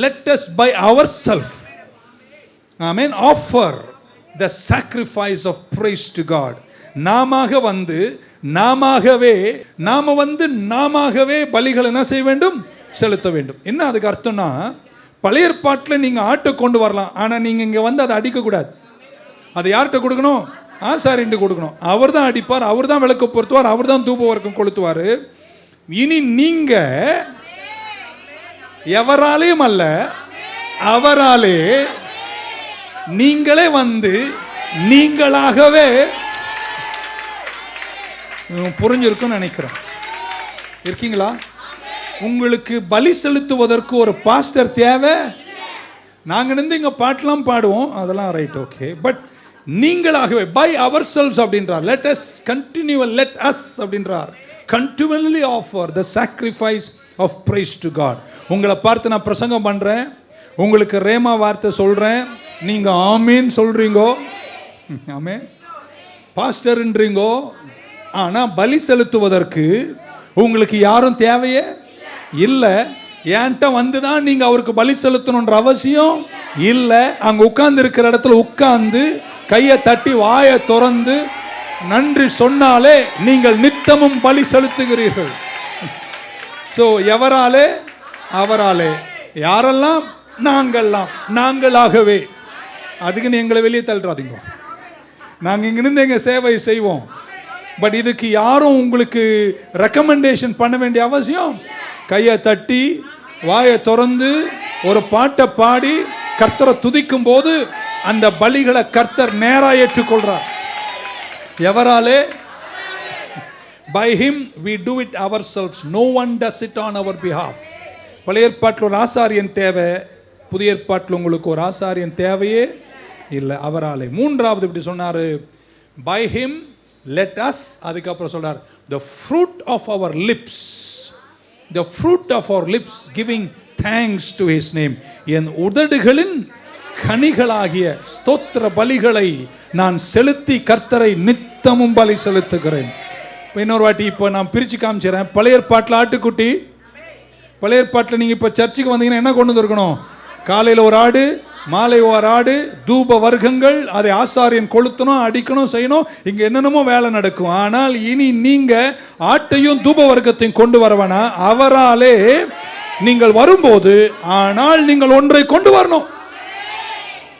let us by ourselves, amen, offer the sacrifice of praise to God. நாம வந்து பலிகளை என்ன செய்ய வேண்டும்? செலுத்த வேண்டும். என்ன அதுக்கு அர்த்தம்னா, பழைய ஏற்பாட்டில் நீங்க ஆட்டை கொண்டு வரலாம், ஆனா நீங்க இங்க வந்து அதை அடிக்க கூடாது. அதை யார்கிட்ட கொடுக்கணும்? ஆசாரியன்ட்டு கொடுக்கணும். அவர் தான் அடிப்பார், அவர் தான் விளக்கு பொருத்துவார், அவர் தான் தூப வர்க்கம் கொளுத்துவார். இனி நீங்க எவராலையும் அல்ல, அவராலே நீங்களே வந்து நீங்களாகவே. புரிஞ்சிருக்கும் நினைக்கிறேன். இருக்கீங்களா? உங்களுக்கு பலி செலுத்துவதற்கு ஒரு பாஸ்டர் தேவை. நாங்க இருந்து இங்க பாட்டெல்லாம் பாடுவோம், அதெல்லாம் ரைட், ஓகே. பட் நீங்களாகவே பை அவர் செல்ஸ் அப்படின்றார். Let us continual, let us அப்படின்றார். Continually offer the sacrifice of praise to God. உங்களை பார்த்து நான் பிரசங்கம் பண்றேன், உங்களுக்கு ரேமா வார்த்தை சொல்றேன், நீங்க ஆமீன் சொல்றீங்கோ, ஆமீன் பாஸ்டர்ன்றீங்கோ. ஆனா பலி செலுத்துவதற்கு உங்களுக்கு யாரும் தேவையே இல்லை. ஏன்ட்ட வந்துதான் நீங்க அவருக்கு பலி செலுத்தணும்ன்ற அவசியம் இல்லை. அங்க உட்கார்ந்து இருக்கிற இடத்துல உட்கார்ந்து கையை தட்டி வாயை திறந்து நன்றி சொன்னாலே நீங்கள் நித்தமும் பலி செலுத்துகிறீர்கள். ஸோ எவராலே? அவராலே. யாரெல்லாம்? நாங்களாகவே. அதுக்குன்னு எங்களை வெளியே தள்ளுறாதீங்க. நாங்கள் இங்கிருந்து எங்க சேவை செய்வோம். பட் இதுக்கு யாரும் உங்களுக்கு ரெக்கமெண்டேஷன் பண்ண வேண்டிய அவசியம். கையை தட்டி வாயை திறந்து ஒரு பாட்டை பாடி கர்த்தரை துதிக்கும் போது அந்த பலிகளை கர்த்தர் நேரா ஏற்றுக்கொள்றார். எவராலே? By him we do it ourselves. No one does it on our behalf. பழைய ஏற்பாட்டில் ஒரு ஆசாரியன் தேவை, புதிய ஏற்பாட்டில் உங்களுக்கு ஒரு ஆசாரியன் தேவையே இல்லை, அவராலே. மூன்றாவது இப்படி சொன்னாரு, by him let us. அதுக்கப்புறம் சொல்றார், the fruit of our lips, the fruit of our lips giving thanks to his name. என் உதடுகளின் கனிகளாகிய ஸ்தோத்திர பலிகளை நான் செலுத்தி கர்த்தரை நித்தமும் பலி செலுத்துகிறேன். இன்னொரு வாட்டி இப்போ நான் பிரிச்சு காமிச்சிடறேன். பழைய ஏற்பாட்டில் ஆட்டுக்குட்டி, பழைய ஏற்பாட்டில் நீங்க இப்போ சர்ச்சுக்கு வந்தீங்கன்னா என்ன கொண்டு வந்திருக்கணும்? காலையில் ஒரு ஆடு, மாலை ஒரு ஆடு, தூப வர்க்கங்கள், அதை ஆசாரியன் கொளுத்தணும், அடிக்கணும், செய்யணும், இங்க என்னென்னமோ வேலை நடக்கும். ஆனால் இனி நீங்க ஆட்டையும் தூப வர்க்கத்தையும் கொண்டு வரவேனா, அவராலே நீங்கள் வரும்போது. ஆனால் நீங்கள் ஒன்றை கொண்டு வரணும்.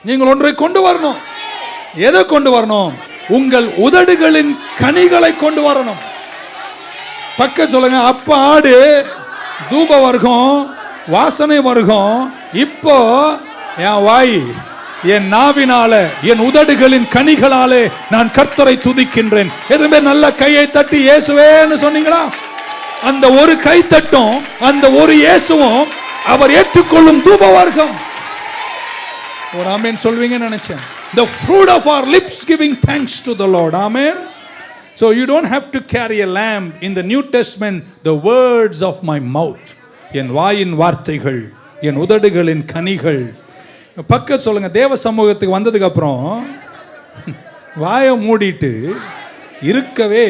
நீங்கள் ஒன்றை கொண்டு வரணும். எதை கொண்டு வரணும்? உங்கள் உதடுகளின் கனிகளை கொண்டு வரணும். பக்க சொல்லுங்க. அப்ப ஆடு, தூப வர்க்கம், வாசனை வர்க்கம். இப்போ என் வாய், என் நாவினால, என் உதடுகளின் கனிகளாலே நான் கர்த்தரை துதிக்கின்றேன். எதுவுமே நல்ல கையை தட்டி இயேசுவேன்னு சொன்னீங்களா? அந்த ஒரு கை தட்டும், அந்த ஒரு இயேசுவும் அவர் ஏற்றுக்கொள்ளும் தூப வர்க்கம். ஒரு ஆமென் சொல்வீங்கன்னு நினைச்சேன். The fruit of our lips giving thanks to the Lord. Amen. So you don't have to carry a lamb. In the New Testament, the words of my mouth, என் வாயின் வார்த்தைகள், என் உதடுகளின் கனிகள். பக்க சொல்லுங்க. தேவ சமூகத்துக்கு வந்ததுக்கு அப்புறம் வாயை மூடிட்டு இருக்கவே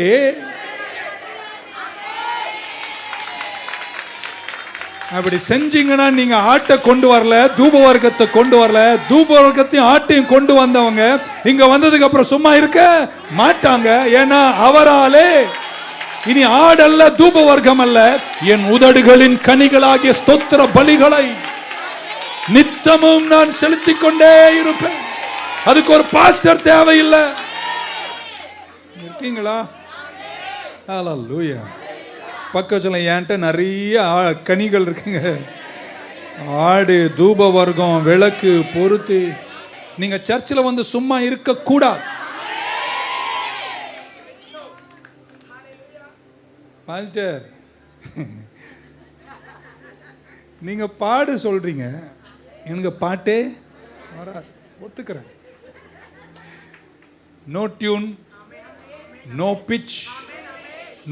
அப்படி செஞ்சீங்கன்னா நீங்க ஆட்டை கொண்டு வரல, தூப வர்க்கத்தை கொண்டு வரல. தூப வர்க்கத்தையும் ஆட்டையும் கொண்டு வந்தவங்க இங்க வந்ததுக்கு அப்புறம் சும்மா இருக்க மாட்டாங்க. ஏன்னா அவராலே இனி ஆடல்ல, தூப வர்க்கம் அல்ல, என் உதடுகளின் கனிகளாகிய ஸ்தோத்திர பலிகளை நித்தமும் நான் செலுத்திக் கொண்டே இருப்பேன். அதுக்கு ஒரு பாஸ்டர் தேவையில்லை. இருக்கீங்களா? ஹல்லேலூயா. பக்க சொல்ல. என்கிட்ட நிறைய கனிகள் இருக்குங்க. ஆடு, தூப வர்க்கம், விளக்கு பொருத்தி. நீங்க சர்ச்சில் வந்து சும்மா இருக்க கூடாது. பாஸ்டர் நீங்க பாடு சொல்றீங்க, எனக்கு பாட்டே வராது. ஒத்துக்கிறேன். No tune, no pitch,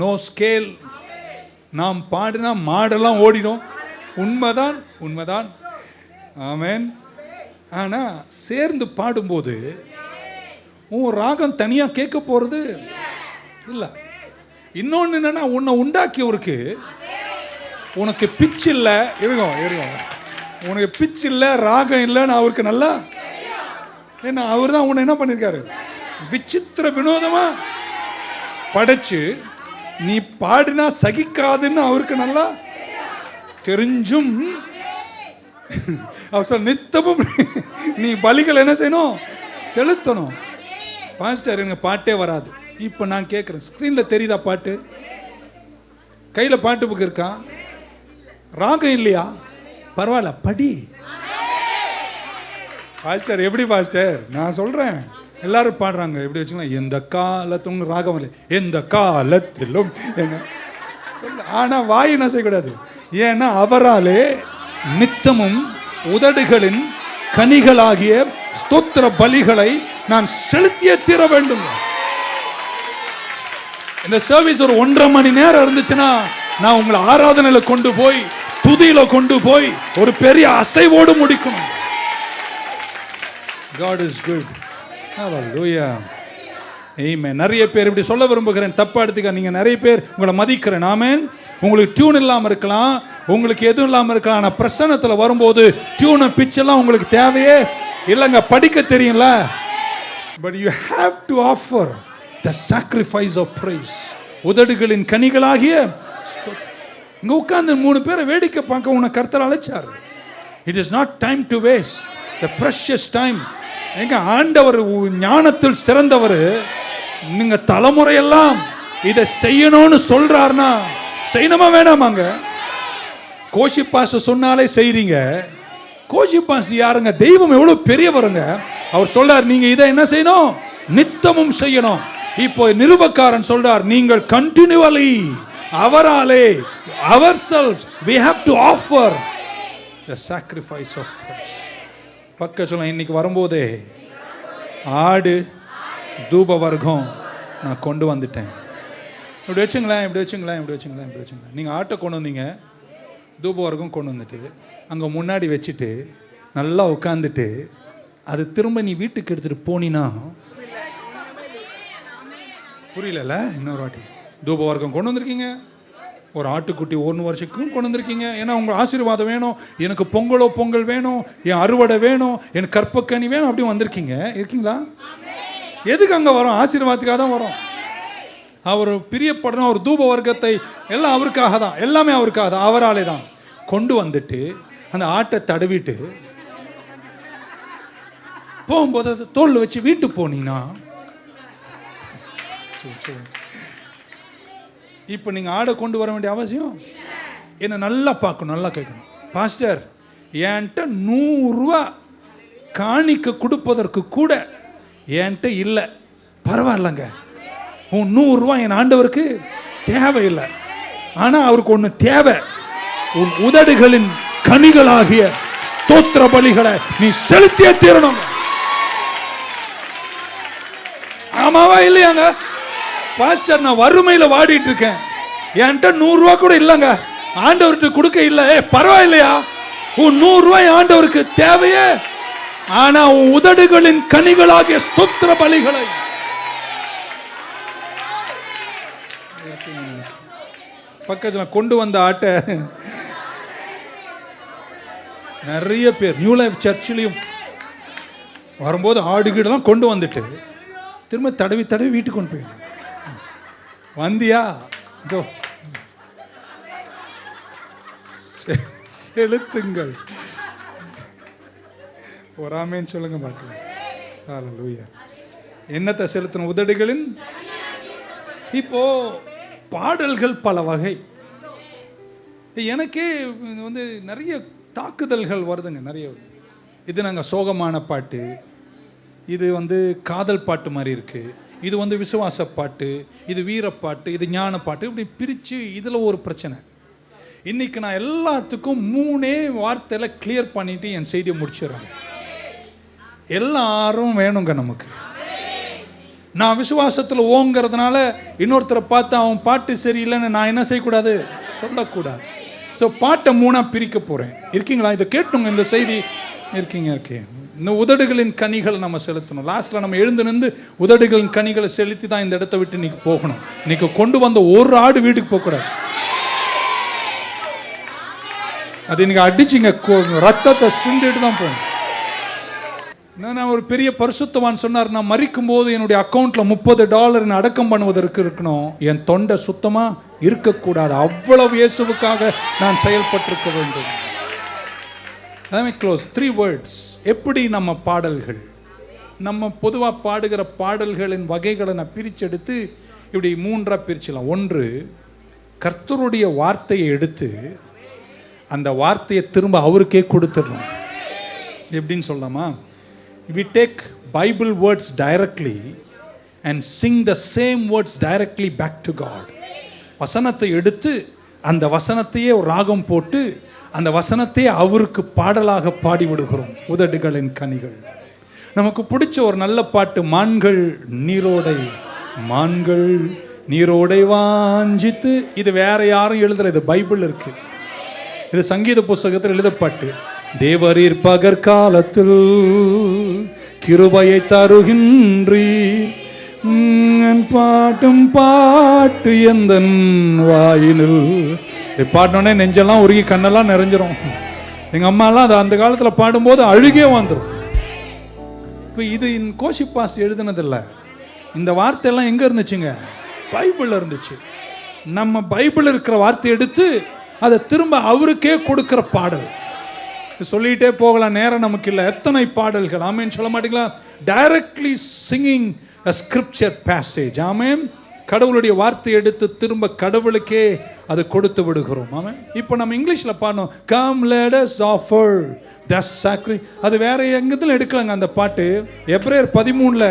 no scale. நாம் பாடினா மாடெல்லாம் ஓடிடும். உண்மைதான், உண்மைதான். ஆமென். ஆனா சேர்ந்து பாடும்போது உன் ராகம் தனியா கேட்க போறது இல்ல. இன்னொன்னு என்னன்னா, உன்னை உண்டாக்கியவருக்கு உனக்கு பிச்சு இல்லை, இருக்கும் உனக்கு பிச்சு இல்லை, ராகம் இல்லைன்னு அவருக்கு நல்லா. ஏன்னா அவர் தான் உன்னை என்ன பண்ணியிருக்காரு, விசித்திர வினோதமா படைச்சு நீ பாடினா சகிக்காதுன்னு அவருக்கு நல்லா தெரிஞ்சும் அவர் சொல்ல நித்தமும் நீ பலிகள் என்ன செய்யணும், செலுத்தணும். பாஸ்டர் எனக்கு பாட்டே வராது. இப்போ நான் கேட்குறேன், ஸ்க்ரீனில் தெரியுதா பாட்டு? கையில் பாட்டு புக் இருக்கா? ராகம் இல்லையா? பரவாயில்ல, படி. பாஸ்டர் எப்படி பாஸ்டர்? நான் சொல்கிறேன், எல்லாரும் பாடுறாங்க எப்படி வச்சுக்கலாம், எந்த காலத்தும் ராகம் இல்லை, எந்த காலத்திலும் என்ன. ஆனால் வாய் என்ன செய்யக்கூடாது, ஏன்னா அவராலே நித்தமும் உதடுகளின் கனிகளாகிய ஸ்தோத்திர பலிகளை நான் செலுத்திய தீர வேண்டும். இந்த சர்வீஸ் ஒரு 1.5 மணி நேரம் இருந்துச்சுன்னா நான் உங்களை ஆராதனையில கொண்டு போய், துதியில கொண்டு போய் ஒரு பெரிய அசைவோடு முடிக்கணும். God is good. Hallelujah. Amen. நிறைய பேர் இப்படி சொல்ல விரும்புகிறேன், தப்பா எடுத்துக்க. நீங்க நிறைய பேர் உங்களை மதிக்கிறேன். ஆமென். உங்களுக்கு டியூன் இல்லாமல் இருக்கலாம், உங்களுக்கு எதுவும் இல்லாமல் இருக்கலாம். ஆனால் பிரசன்னத்தில் வரும்போது டியூனை பிச்செல்லாம் உங்களுக்கு தேவையே இல்லைங்க. படிக்க தெரியும்ல. But you have to offer the sacrifice of praise. உதடுகளின் கனிகளாகிய. இங்கே உட்கார்ந்து 3 பேரை வேடிக்கை பார்க்க உன்னை கர்த்தர் அழைச்சார். It is not time to waste the precious time. எங்க ஆண்டவர் ஞானத்தில் சிறந்தவர். நீங்க தலைமுறையெல்லாம் இதை செய்யணும்னு சொல்றாருன்னா செய்யணுமா வேணாமாங்க? கோஷி பாஸ் சொன்னாலே செய்றீங்க. கோஷி பாஸ் யாருங்க? தெய்வம் எவ்வளவு பெரியவருங்க. அவர் சொல்றார், நீங்க இதை என்ன செய்யணும், நித்தமும் செய்யணும். இப்போ நிருபக்காரன் சொல்றார், நீங்கள் கண்டினியூவலி அவராலே ourselves we have to offer the sacrifice of Christ. பக்க சொல்ல, இன்னைக்கு வரும்போதே ஆடு தூப வர்க்கம் நான் கொண்டு வந்துட்டேன். இப்படி வச்சுங்களேன், இப்படி வச்சுங்களேன், இப்படி வச்சுங்களேன், இப்படி வச்சுங்களேன். நீங்கள் ஆட்டை கொண்டு வந்தீங்க, தூப வர்க்கம் கொண்டு வந்துட்டு அங்கே முன்னாடி வச்சுட்டு நல்லா உட்காந்துட்டு அது திரும்ப நீ வீட்டுக்கு எடுத்துகிட்டு போனீன்னா புரியல. இன்னொரு வாட்டி தூப வர்க்கம் கொண்டு வந்திருக்கீங்க, ஒரு ஆட்டுக்குட்டி 1 வருஷத்துக்கும் கொண்டு வந்திருக்கீங்க. ஏன்னா உங்கள் ஆசீர்வாதம் வேணும், எனக்கு பொங்கல் வேணும், என் அறுவடை வேணும், எனக்கு கற்பக்கனி வேணும், அப்படி வந்திருக்கீங்க. இருக்கீங்களா? எதுக்கு அங்கே வரோம்? ஆசீர்வாதத்துக்காக தான் வரோம். அவர் பிரியப்படணும். அவர் தூப வர்க்கத்தை எல்லாம் அவருக்காக தான், எல்லாமே அவருக்காக தான், அவராலே தான் கொண்டு வந்துட்டு அந்த ஆட்டை தடவிட்டு போகும்போது தோல் வச்சு வீட்டுக்கு போனீங்கன்னா, இப்போ நீங்கள் ஆடை கொண்டு வர வேண்டிய அவசியம் என்ன? நல்லா பார்க்கணும், நல்லா கேட்கணும். பாஸ்டர், என்கிட்ட 100 ரூபா காணிக்க கொடுப்பதற்கு கூட என்கிட்ட இல்லை. பரவாயில்லைங்க, உன் 100 ரூபா என் ஆண்டவருக்கு தேவையில்லை. ஆனால் அவருக்கு ஒன்று தேவை, உன் உதடுகளின் கனிகளாகிய ஸ்தோத்திர பலிகளை நீ செலுத்திய தீரணும். ஆமாவா இல்லையாங்க? பாஸ்டர், நான் வறுமையில் வாடிட்டு இருக்கேன், என்கிட்ட 100 ரூபா கூட இல்லைங்க, ஆண்டவருக்கு கொடுக்க இல்லை. பரவாயில்லையா? உன் 100 ரூபாய் ஆண்டவருக்கு தேவையே. ஆனா உன் உதடுகளின் கனிகளாகிய ஸ்தோத்திர பலிகளை பக்கத்தில் கொண்டு வந்த ஆட்டை நிறைய பேர் நியூ லைஃப் சர்ச்சிலையும் வரும்போது ஆடுகிடலாம் கொண்டு வந்துட்டு திரும்ப தடவி தடவி வீட்டுக்கு கொண்டு போய், வந்தியா இதோ செலுத்துங்கள். ஒராமேன்னு சொல்லுங்க பார்க்கலாம். ஹல்லேலூயா. என்னத்தை செலுத்தணும்? உதடுகளின். இப்போ பாடல்கள் பல வகை. எனக்கே நிறைய தாக்குதல்கள் வருதுங்க, நிறைய. இது நாங்கள் சோகமான பாட்டு, இது காதல் பாட்டு மாதிரி இருக்கு, இது விசுவாச பாட்டு, இது வீரப்பாட்டு, இது ஞான பாட்டு, இப்படி பிரித்து இதில் ஒரு பிரச்சனை. இன்னைக்கு நான் எல்லாத்துக்கும் 3 வார்த்தையில் கிளியர் பண்ணிட்டு என் செய்தியை முடிச்சிடுறேன். எல்லாரும் வேணுங்க நமக்கு. நான் விசுவாசத்தில் ஓங்கிறதுனால இன்னொருத்தரை பார்த்து அவன் பாட்டு சரியில்லைன்னு நான் என்ன செய்யக்கூடாது, சொல்லக்கூடாது. ஸோ பாட்டை 3 பிரிக்க போகிறேன். இருக்கீங்களா? இதை கேட்டுங்க, இந்த செய்தி இருக்கீங்க. இருக்கே இந்த உதடுகளின் கனிகளை நம்ம செலுத்தணும். லாஸ்ட்ல நம்ம எழுந்து நின்று உதடுகளின் கனிகளை செலுத்தி தான் இந்த இடத்த விட்டு இன்னைக்கு போகணும். இன்னைக்கு கொண்டு வந்த ஒரு ஆடு வீட்டுக்கு போகக்கூடாது. அது நீங்க அடிச்சிங்க ரத்தத்தை சிந்திட்டு தான் போகணும். நான் ஒரு பெரிய பரிசுத்தவான் சொன்னார், நான் மரிக்கும் போது என்னுடைய அக்கௌண்ட்ல $30 அடக்கம் பண்ணுவதற்கு இருக்கணும், என் தொண்டை சுத்தமா இருக்கக்கூடாது. அவ்வளவு இயேசுவுக்காக நான் செயல்பட்டிருக்க வேண்டும். Close 3 words. எப்படி நம்ம பாடல்கள், நம்ம பொதுவாக பாடுகிற பாடல்களின் வகைகளை நான் பிரிச்செடுத்து இப்படி 3ஆக பிரிச்சலாம். ஒன்று, கர்த்தருடைய வார்த்தையை எடுத்து அந்த வார்த்தையை திரும்ப அவருக்கே கொடுத்துடணும். எப்படின்னு சொல்லலாமா? we take Bible words directly and sing the same words directly back to God. வசனத்தை எடுத்து அந்த வசனத்தையே ஒரு ராகம் போட்டு அந்த வசனத்தையே அவருக்கு பாடலாக பாடி விடுகிறோம். உதடுகளின் கனிகள். நமக்கு பிடிச்ச ஒரு நல்ல பாட்டு, மான்கள் நீரோடை வாஞ்சித்து. இது வேற யாரும் எழுதுற, இது பைபிள் இருக்கு, இது சங்கீத புஸ்தகத்தில் எழுதப்பட்டு, தேவரீர் பகற்காலத்தில் கிருபையை தருகின்றீர், பாட்டும் பாட்டு எந்தன் வாயினில். பாடினோடனே நெஞ்செல்லாம் உருகி கண்ணெல்லாம் நிறைஞ்சிரும். எங்க அம்மாலாம் அதை அந்த காலத்தில் பாடும்போது அழுகே வந்துடும். இப்போ இது கோஷி பாஸ் எழுதுனதில்ல, இந்த வார்த்தையெல்லாம் எங்க இருந்துச்சுங்க? பைபிள்ல இருந்துச்சு. நம்ம பைபிள் இருக்கிற வார்த்தை எடுத்து அதை திரும்ப அவருக்கே கொடுக்கிற பாடல். சொல்லிட்டே போகலாம், நேரம் நமக்கு இல்லை. எத்தனை பாடல்கள், ஆமேன் சொல்ல மாட்டீங்களா? Directly singing a scripture passage. ஆமென். கடவுளுடைய வார்த்தை எடுத்து திரும்ப கடவுளுக்கே அதை கொடுத்து விடுகிறோம். ஆமென். இப்போ நம்ம இங்கிலீஷ்ல பாடணும், come let us offer the sacrifice. அது வேற எங்கதுல எடுக்கலாங்க அந்த பாட்டு. எபிரேயர் 13ல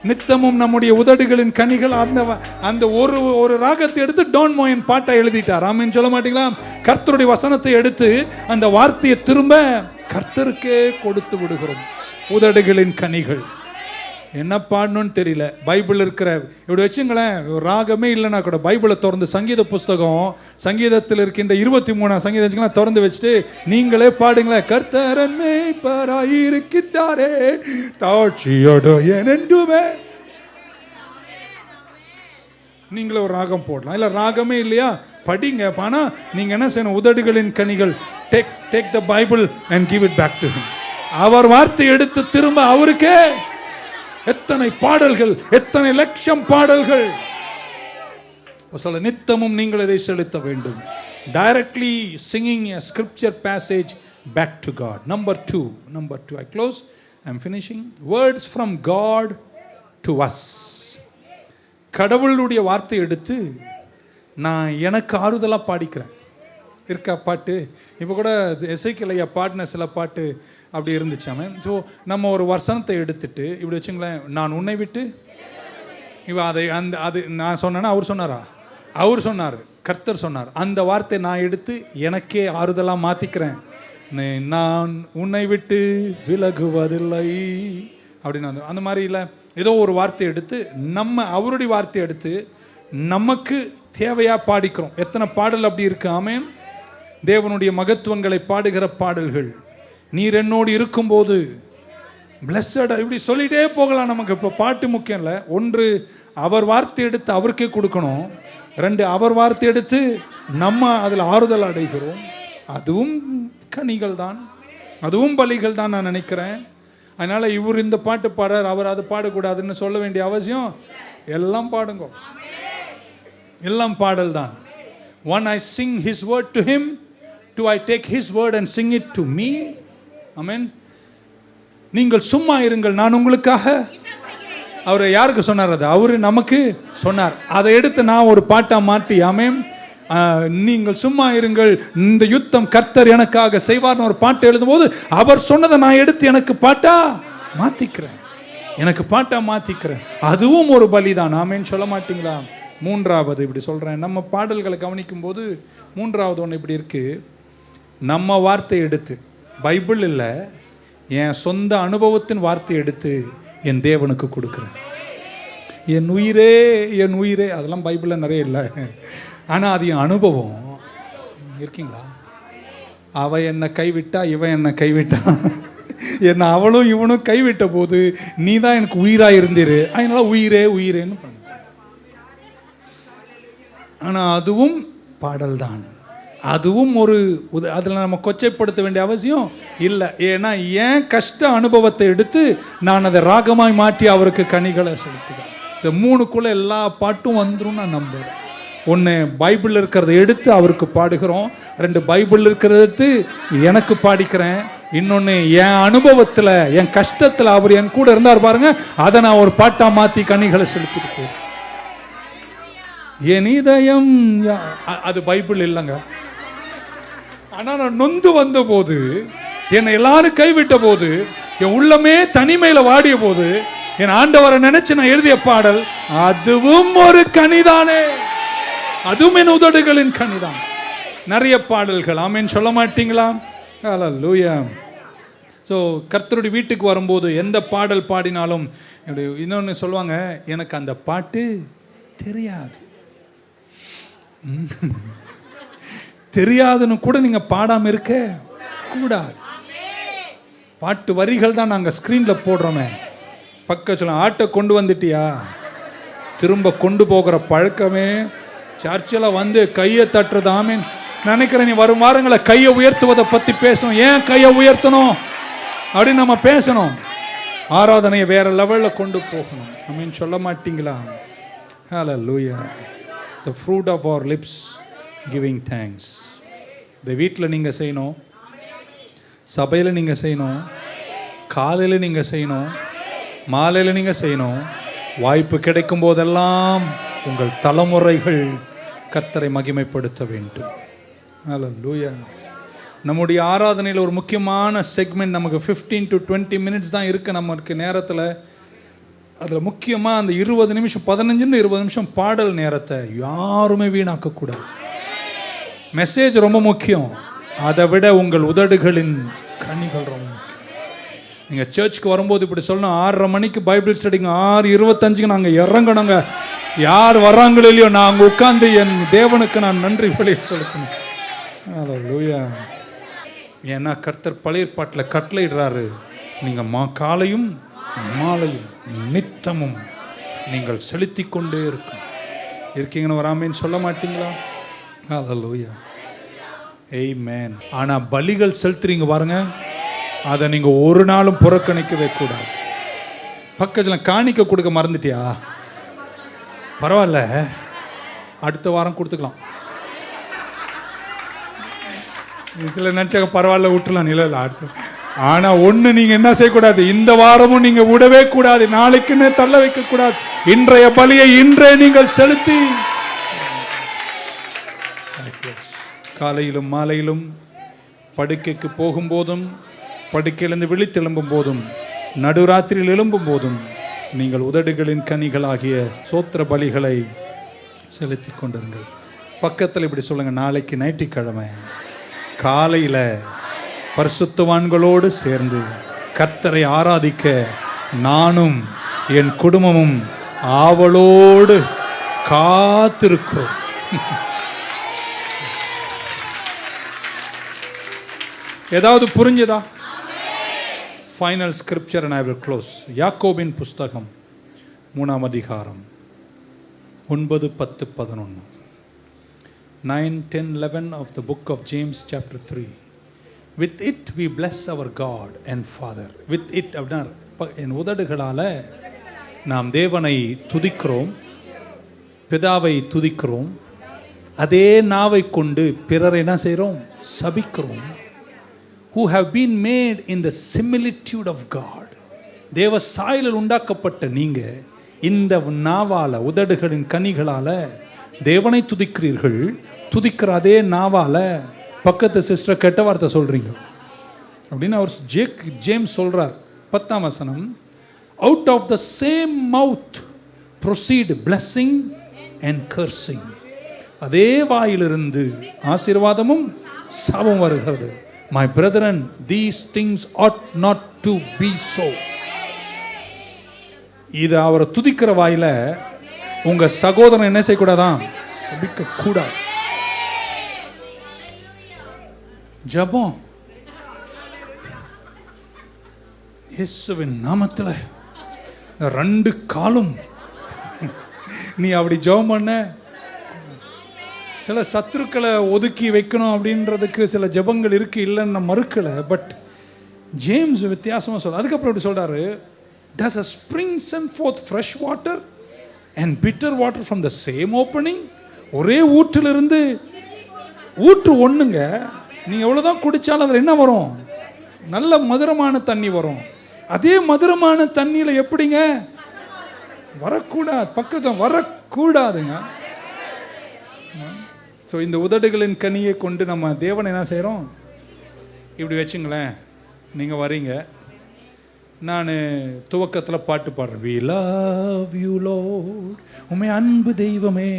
நித்தமும் நம்முடைய உதடுகளின் கனிகள் அந்த ஒரு ராகத்தை எடுத்து டோன் மோயன் பாட்டை எழுதிட்டார். ஆமென் சொல்ல மாட்டீங்களா? கர்த்தருடைய வசனத்தை எடுத்து அந்த வார்த்தையை திரும்ப கர்த்தருக்கே கொடுத்து விடுகிறோம். உதடுகளின் கனிகள் என்ன பாடணும்னு தெரியல. பைபிள் இருக்கிற இப்படி வச்சுங்களேன், ராகமே இல்லைன்னா கூட பைபிளை திறந்து சங்கீத புஸ்தகம் சங்கீதத்தில் இருக்கின்ற 23ஆம் சங்கீதம் திறந்து வச்சுட்டு நீங்களே பாடுங்களேன். கர்த்தரன்மை பராயிருக்கின்றாரே தாட்சியோட என்னென்றுமே. நீங்களே ஒரு ராகம் போடலாம். இல்லை ராகமே இல்லையா, படிங்க. ஆனா நீங்க என்ன செய்யணும்? உதடுகளின் கனிகள், take the Bible and give it back to him. அவர் வார்த்தை எடுத்து திரும்ப அவருக்கே. எத்தனை பாடல்கள், எத்தனை லட்சம் பாடல்கள். சொல்ல நித்தமும் நீங்கள் இதை செலுத்த வேண்டும். Directly singing a scripture passage back to God. Number two, I close, I'm finishing. Words from God to us. கடவுளுடைய வார்த்தை எடுத்து நான் எனக்கு ஆறுதலாக பாடிக்கிறேன். இருக்கா பாட்டு? இப்போ கூட எசேக்கியேல் ஐயா பாடின சில பாட்டு அப்படி இருந்துச்சாமே. ஸோ நம்ம ஒரு வசனத்தை எடுத்துட்டு இப்படி வச்சுங்களேன், நான் உன்னை விட்டு இவ அதை அது நான் சொன்னேன்னா அவர் சொன்னாரா? அவர் சொன்னார், கர்த்தர் சொன்னார். அந்த வார்த்தை நான் எடுத்து எனக்கே ஆறுதலாக மாற்றிக்கிறேன். நான் உன்னை விட்டு விலகுவதில்லை அப்படின்னு அந்த மாதிரி இல்லை. ஏதோ ஒரு வார்த்தை எடுத்து நம்ம அவருடைய வார்த்தை எடுத்து நமக்கு தேவையாக பாடிக்கிறோம். எத்தனை பாடல் அப்படி இருக்கு. ஆமென். தேவனுடைய மகத்துவங்களை பாடுகிற பாடல்கள். நீர் என்னோடு இருக்கும்போது பிளஸட், இப்படி சொல்லிட்டே போகலாம். நமக்கு இப்போ பாட்டு முக்கியம் இல்லை. ஒன்று, அவர் வார்த்தை எடுத்து அவருக்கே கொடுக்கணும். 2, அவர் வார்த்தை எடுத்து நம்ம அதில் ஆறுதல் அடைகிறோம். அதுவும் கனிகள் தான், அதுவும் பலிகள் தான் நான் நினைக்கிறேன். அதனால இவர் இந்த பாட்டு பாடுறார், அவர் அது பாடக்கூடாதுன்னு சொல்ல வேண்டிய அவசியம். எல்லாம் பாடுங்க, எல்லாம் பாடல் தான். One, I sing his word to him. 2, I take his word and sing it to me. ஆமென். நீங்கள் சும்மா இருங்கள், நான் உங்களுக்காக. அவர் யாருக்கு சொன்னார்? அது அவரு நமக்கு சொன்னார். அதை எடுத்து நான் ஒரு பாட்டா மாட்டி, ஆமென், நீங்கள் சும்மா இருங்கள், இந்த யுத்தம் கர்த்தர் எனக்காக செய்வார்னு ஒரு பாட்டு எழுதும்போது அவர் சொன்னதை நான் எடுத்து எனக்கு பாட்டா மாத்திக்கிறேன், எனக்கு பாட்டா மாத்திக்கிறேன். அதுவும் ஒரு பலிதான். ஆமென் சொல்ல மாட்டீங்களா? 3வது இப்படி சொல்றேன், நம்ம பாடல்களை கவனிக்கும் போது 3வது ஒன்று இப்படி இருக்கு. நம்ம வார்த்தை எடுத்து, பைபிள் இல்லை, என் சொந்த அனுபவத்தின் வார்த்தை எடுத்து என் தேவனுக்கு கொடுக்குறேன். என் உயிரே, என் உயிரே, அதெல்லாம் பைபிளில் நிறைய இல்லை, ஆனால் அது என் அனுபவம். இருக்கீங்களா? அவ என்னை கைவிட்டா, இவன் என்னை கைவிட்டான், என்ன அவளும் இவனும் கைவிட்ட போது நீ தான் எனக்கு உயிராக இருந்திரு, அதனால உயிரே உயிரேன்னு பண்ண. ஆனால் அதுவும் பாடல் தான், அதுவும் ஒரு அதில் நம்ம கொச்சைப்படுத்த வேண்டிய அவசியம் இல்லை. ஏன்னா என் கஷ்ட அனுபவத்தை எடுத்து நான் அதை ராகமாய் மாற்றி அவருக்கு கனிகளை செலுத்துகிறேன். இந்த 3க்குள்ள எல்லா பாட்டும் வந்துடும் நான் நம்புகிறேன். ஒன்று பைபிளில் இருக்கிறத எடுத்து அவருக்கு பாடுகிறோம், 2 பைபிளில் இருக்கிறத எடுத்து எனக்கு பாடிக்கிறேன், இன்னொன்று என் அனுபவத்தில் என் கஷ்டத்தில் அவர் என் கூட இருந்தார் பாருங்க, அதை நான் ஒரு பாட்டாக மாற்றி கனிகளை செலுத்திட்டு என் இதயம். அது பைபிள் இல்லைங்க. ஆனால் நான் நொந்து வந்த போது, என்னை எல்லாரும் கைவிட்ட போது, என் உள்ளமே தனிமையில் வாடிய போது என் ஆண்டவரை நினைச்சு நான் எழுதிய பாடல், அதுவும் ஒரு கனிதானே, அதுவும் என் உதடுகளின் கனிதான். நிறைய பாடல்கள் ஆமென் சொல்ல மாட்டீங்களா? ஹல்லேலூயா. ஸோ கர்த்தருடைய வீட்டுக்கு வரும்போது எந்த பாடல் பாடினாலும் இன்னொன்று சொல்லுவாங்க, எனக்கு அந்த பாட்டு தெரியாது. தெரியாதுன்னு கூட நீங்கள் பாடாமல் இருக்க கூடாது. பாட்டு வரிகள் தான் நாங்கள் ஸ்க்ரீனில் போடுறோமே. பக்கம் சொல்ல ஆட்டை கொண்டு வந்துட்டியா, திரும்ப கொண்டு போகிற பழக்கமே சர்ச்சில் வந்து கையை தட்டுறதாமே நினைக்கிறேன். நீ வரும் வாரங்களை கையை உயர்த்துவதை பற்றி பேசணும். ஏன் கையை உயர்த்தணும் அப்படின்னு நம்ம பேசணும். ஆராதனையை வேற லெவலில் கொண்டு போகணும். ஆமென் சொல்ல மாட்டீங்களா? ஹல்லேலூயா. The fruit of our lips giving thanks. இந்த வீட்டில் நீங்கள் செய்யணும், சபையில் நீங்கள் செய்யணும், காலையில் நீங்கள் செய்யணும், மாலையில் நீங்கள் செய்யணும். வாய்ப்பு கிடைக்கும் போதெல்லாம் உங்கள் தலைமுறைகள் கர்த்தரை மகிமைப்படுத்த வேண்டும். ஹல்லேலூயா. நம்முடைய ஆராதனையில் ஒரு முக்கியமான செக்மெண்ட் நமக்கு 15 to 20 minutes தான் இருக்குது நமக்கு நேரத்தில். அதில் முக்கியமாக அந்த 20 நிமிஷம் 15 20 நிமிஷம் பாடல் நேரத்தை யாருமே வீணாக்கக்கூடாது. மெசேஜ் ரொம்ப முக்கியம், அதை விட உங்கள் உதடுகளின் கனிகள் ரொம்ப முக்கியம். நீங்கள் சர்ச்சுக்கு வரும்போது இப்படி சொல்லணும், 6:30 மணிக்கு பைபிள் ஸ்டடிங்க, 6:25 நாங்கள் இறங்கணுங்க. யார் வர்றாங்களோ இல்லையோ, நான் அங்கே உட்காந்து என் தேவனுக்கு நான் நன்றி வழியை செலுத்தணும். ஹல்லேலூயா. ஏன்னா கர்த்தர் பழைய ஏற்பாட்டில் கட்டளையிடுறாரு, நீங்கள் காலையும் மாலையும் நித்தமும் நீங்கள் செலுத்தி கொண்டே இருக்கீங்கன்னு வராமேன்னு சொல்ல மாட்டீங்களா? ஹல்லேலூயா. ஆமென். ஆனால் பலிகள் செலுத்துறீங்க பாருங்க, அதை நீங்கள் ஒரு நாளும் புறக்கணிக்கவே கூடாது. பக்கத்தில் காணிக்க கொடுக்க மறந்துட்டியா? பரவாயில்ல, அடுத்த வாரம் கொடுத்துக்கலாம். சில நினச்சாங்க பரவாயில்ல விட்டுலாம், இல்லை அடுத்து. ஆனால் ஒன்று நீங்கள் என்ன செய்யக்கூடாது, இந்த வாரமும் நீங்கள் விடவே கூடாது, நாளைக்குன்னு தள்ள வைக்கக்கூடாது. இன்றைய பலியை இன்றே நீங்கள் செலுத்தி காலையிலும் மாலையிலும் படுக்கைக்கு போகும்போதும் படுக்கையிலிருந்து விழித்தெழும்பும் போதும் நடுராத்திரியில் எழும்பும் போதும் நீங்கள் உதடுகளின் கனிகளாகிய சோத்திர பலிகளை செலுத்தி கொண்டிருங்கள். பக்கத்தில் இப்படி சொல்லுங்க, நாளைக்கு ஞாயிற்றுக்கிழமை காலையில் பரிசுத்தவான்களோடு சேர்ந்து கர்த்தரை ஆராதிக்க நானும் என் குடும்பமும் ஆவலோடு காத்திருக்கிறோம். ஏதாவது புரிஞ்சதா? Final scripture and I will close. யாக்கோபின் புஸ்தகம் 3ஆம் அதிகாரம் 9, 10, 11. 9, 10, 11 of the book of James chapter 3. With it we bless our God and Father. With it அப்படின்னா என் உதடுகளால் நாம் தேவனை துதிக்கிறோம், பிதாவை துதிக்கிறோம். அதே நாவை கொண்டு பிறரை என்ன செய்கிறோம்? சபிக்கிறோம். Who have been made in the similitude of God. தேவ சாயலில் உண்டாக்கப்பட்ட நீங்க இந்த நாவால உதடுகளின் கனிகளால தேவனை துதிக்கிறீர்கள். துதிக்கிற அதே நாவால பக்கத்து சிஸ்டர் கெட்ட வார்த்தை சொல்றீங்க அப்படின்னு அவர் ஜேம்ஸ் சொல்றார். 10ஆம் வசனம், out of the same mouth proceed blessing and cursing. அதே வாயிலிருந்து ஆசீர்வாதமும் சாபம் வருகிறது. My brethren, these things ought not to be so. இது அவரை துதிக்கிற வாயில உங்க சகோதரன் என்ன செய்யக்கூடாதான்? சபிக்க கூடாது. ஜெபம் இயேசுவின் நாமத்தில் 2 காலும் நீ அப்படி ஜெபம் பண்ண. சில சத்துருக்களை ஒதுக்கி வைக்கணும் அப்படின்றதுக்கு சில ஜெபங்கள் இருக்கு, இல்லைன்னு மறுக்கலை. பட் ஜேம்ஸ் வித்தியாசமாக சொல்ல. அதுக்கப்புறம் எப்படி சொல்றாரு, does a spring send forth fresh water and bitter water from the same opening? ஒரே ஊற்றிலிருந்து ஊற்று ஒண்ணுங்க, நீங்க எவ்வளவுதான் குடிச்சாலும் அதுல என்ன வரும்? நல்ல மதுரமான தண்ணி வரும். அதே மதுரமான தண்ணியில எப்படிங்க வரக்கூடாது, பக்கத்தில் வரக்கூடாதுங்க. ஸோ இந்த உதடுகளின் கனியை கொண்டு நம்ம தேவனை என்ன செய்கிறோம்? இப்படி வச்சுங்களேன், நீங்கள் வரீங்க, நான் துவக்கத்தில் பாட்டு பாடுறேன், we love you Lord, உம்மை அன்பு தெய்வமே,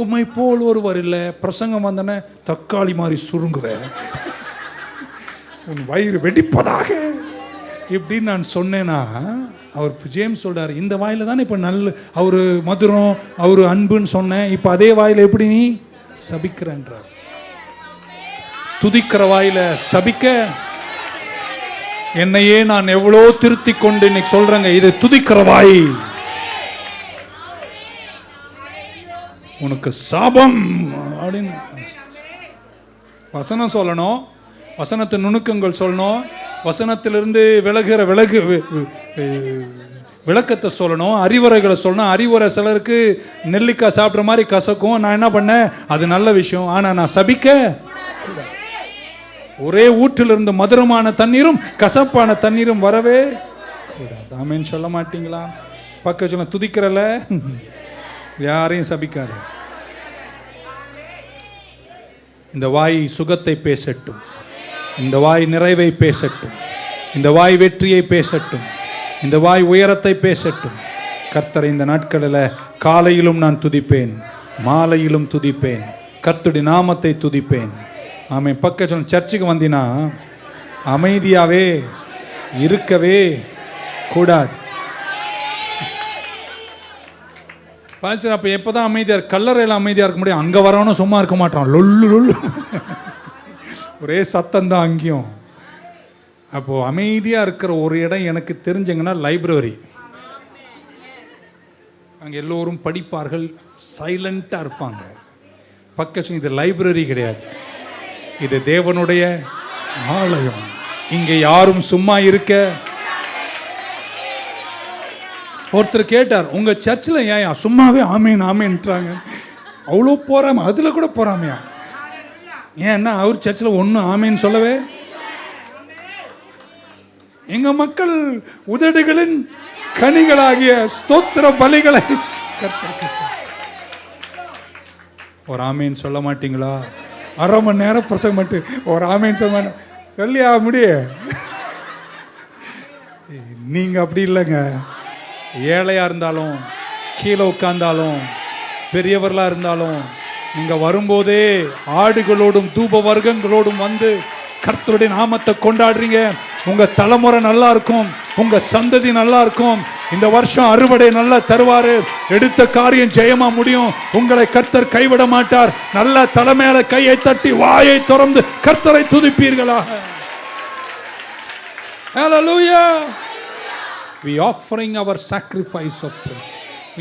உம்மை போல் ஒருவர் இல்லை. பிரசங்கம் வந்தோடனே தக்காளி மாதிரி சுருங்குவேன், உன் வயிறு வெடிப்பதாக இப்படின்னு நான் சொன்னேன்னா, அவர் ஜேம்ஸ் சொல்றாரு, இந்த வாயில தானே இப்போ நல்ல அவரு மதுரம் அவரு அன்புன்னு சொன்னேன், இப்போ அதே வாயில எப்படி நீ சபிக்கிறன்றார். துதிக்கிற வாயில சபிக்க என்னையே நான் எவ்வளோ திருத்தி கொண்டு இன்னைக்கு சொல்றேங்க, இது துதிக்கிற வாய், உனக்கு சாபம் அப்படின்னு வசனம் சொல்லணும், வசனத்தின் நுணுக்கங்கள் சொல்லணும், வசனத்திலிருந்து விளக்கத்தை சொல்லணும், அறிவுரைகளை சொல்லணும். அறிவுரை சிலருக்கு நெல்லிக்காய் சாப்பிட்ற மாதிரி கசக்கும். நான் என்ன பண்ணேன், அது நல்ல விஷயம். ஆனால் நான் சபிக்க, ஒரே ஊற்றிலிருந்து மதுரமான தண்ணீரும் கசப்பான தண்ணீரும் வரவே கூடாது. ஆமேன்னு சொல்ல மாட்டீங்களா? பக்க சொல்ல, துதிக்கிறல யாரையும் சபிக்காத. இந்த வாய் சுகத்தை பேசட்டும், இந்த வாய் நிறைவை பேசட்டும், இந்த வாய் வெற்றியை பேசட்டும், இந்த வாய் உயரத்தை பேசட்டும். கர்த்தரை இந்த நாட்களில் காலையிலும் நான் துதிப்பேன், மாலையிலும் துதிப்பேன், கர்த்தருடைய நாமத்தை துதிப்பேன். ஆமென். பக்க சொல்ல, சர்ச்சுக்கு வந்தினா அமைதியாவே இருக்கவே கூடாது. பாஸ்டர் அப்போ எப்போதான் அமைதியாக, கல்லறையில் அமைதியாக இருக்க முடியும், அங்கே வரவனும் சும்மா இருக்க மாட்டான், லொல்லு லொல்லு ஒரே சத்தம்தான் அங்கேயும். அப்போது அமைதியாக இருக்கிற ஒரு இடம் எனக்கு தெரிஞ்சுங்கன்னா லைப்ரரி. அங்கே எல்லோரும் படிப்பார்கள், சைலண்ட்டாக இருப்பாங்க. பக்கம் இது லைப்ரரி கிடையாது, இது தேவனுடைய ஆலயம். இங்கே யாரும் சும்மா இருக்க. ஒருத்தர் கேட்டார், உங்கள் சர்ச்சில் ஏன் சும்மாவே ஆமேன் ஆமேன்றாங்க? அவ்வளோ போறாம, அதில் கூட போறாமையா? ஏன்னா அவர் சர்ச்சில் ஒன்றும் ஆமேன்னு சொல்லவே. எங்க மக்கள் உதடுகளின் கனிகளாகிய ஸ்தோத்திர பலிகளை ஒரு ஆமேன்னு சொல்ல மாட்டீங்களா? அரை மணி நேரம் பிரசங்கம் மட்டும் ஒரு ஆமேன்னு சொல்ல மாட்டேன் சொல்லியா முடிய. நீங்க அப்படி இல்லைங்க. ஏழையா இருந்தாலும், கீழே உட்கார்ந்தாலும், பெரியவர்களா இருந்தாலும், நீங்க வரும்போதே ஆடுகளோடும் தூப வர்க்கங்களோடும் வந்து கர்த்தருடைய நாமத்தை கொண்டாடுறீங்க. உங்க தலைமுறை நல்லா இருக்கும், உங்க சந்ததி நல்லா இருக்கும். இந்த வருஷம் அறுவடை நல்லா தருவாரு, எடுத்த காரியம் ஜெயமா முடியும். உங்களை கர்த்தர் கைவிட மாட்டார். நல்ல தலைமையில கையை தட்டி வாயை திறந்து கர்த்தரை துதிப்பீர்களாக. Hallelujah. We offering our sacrifice of praise.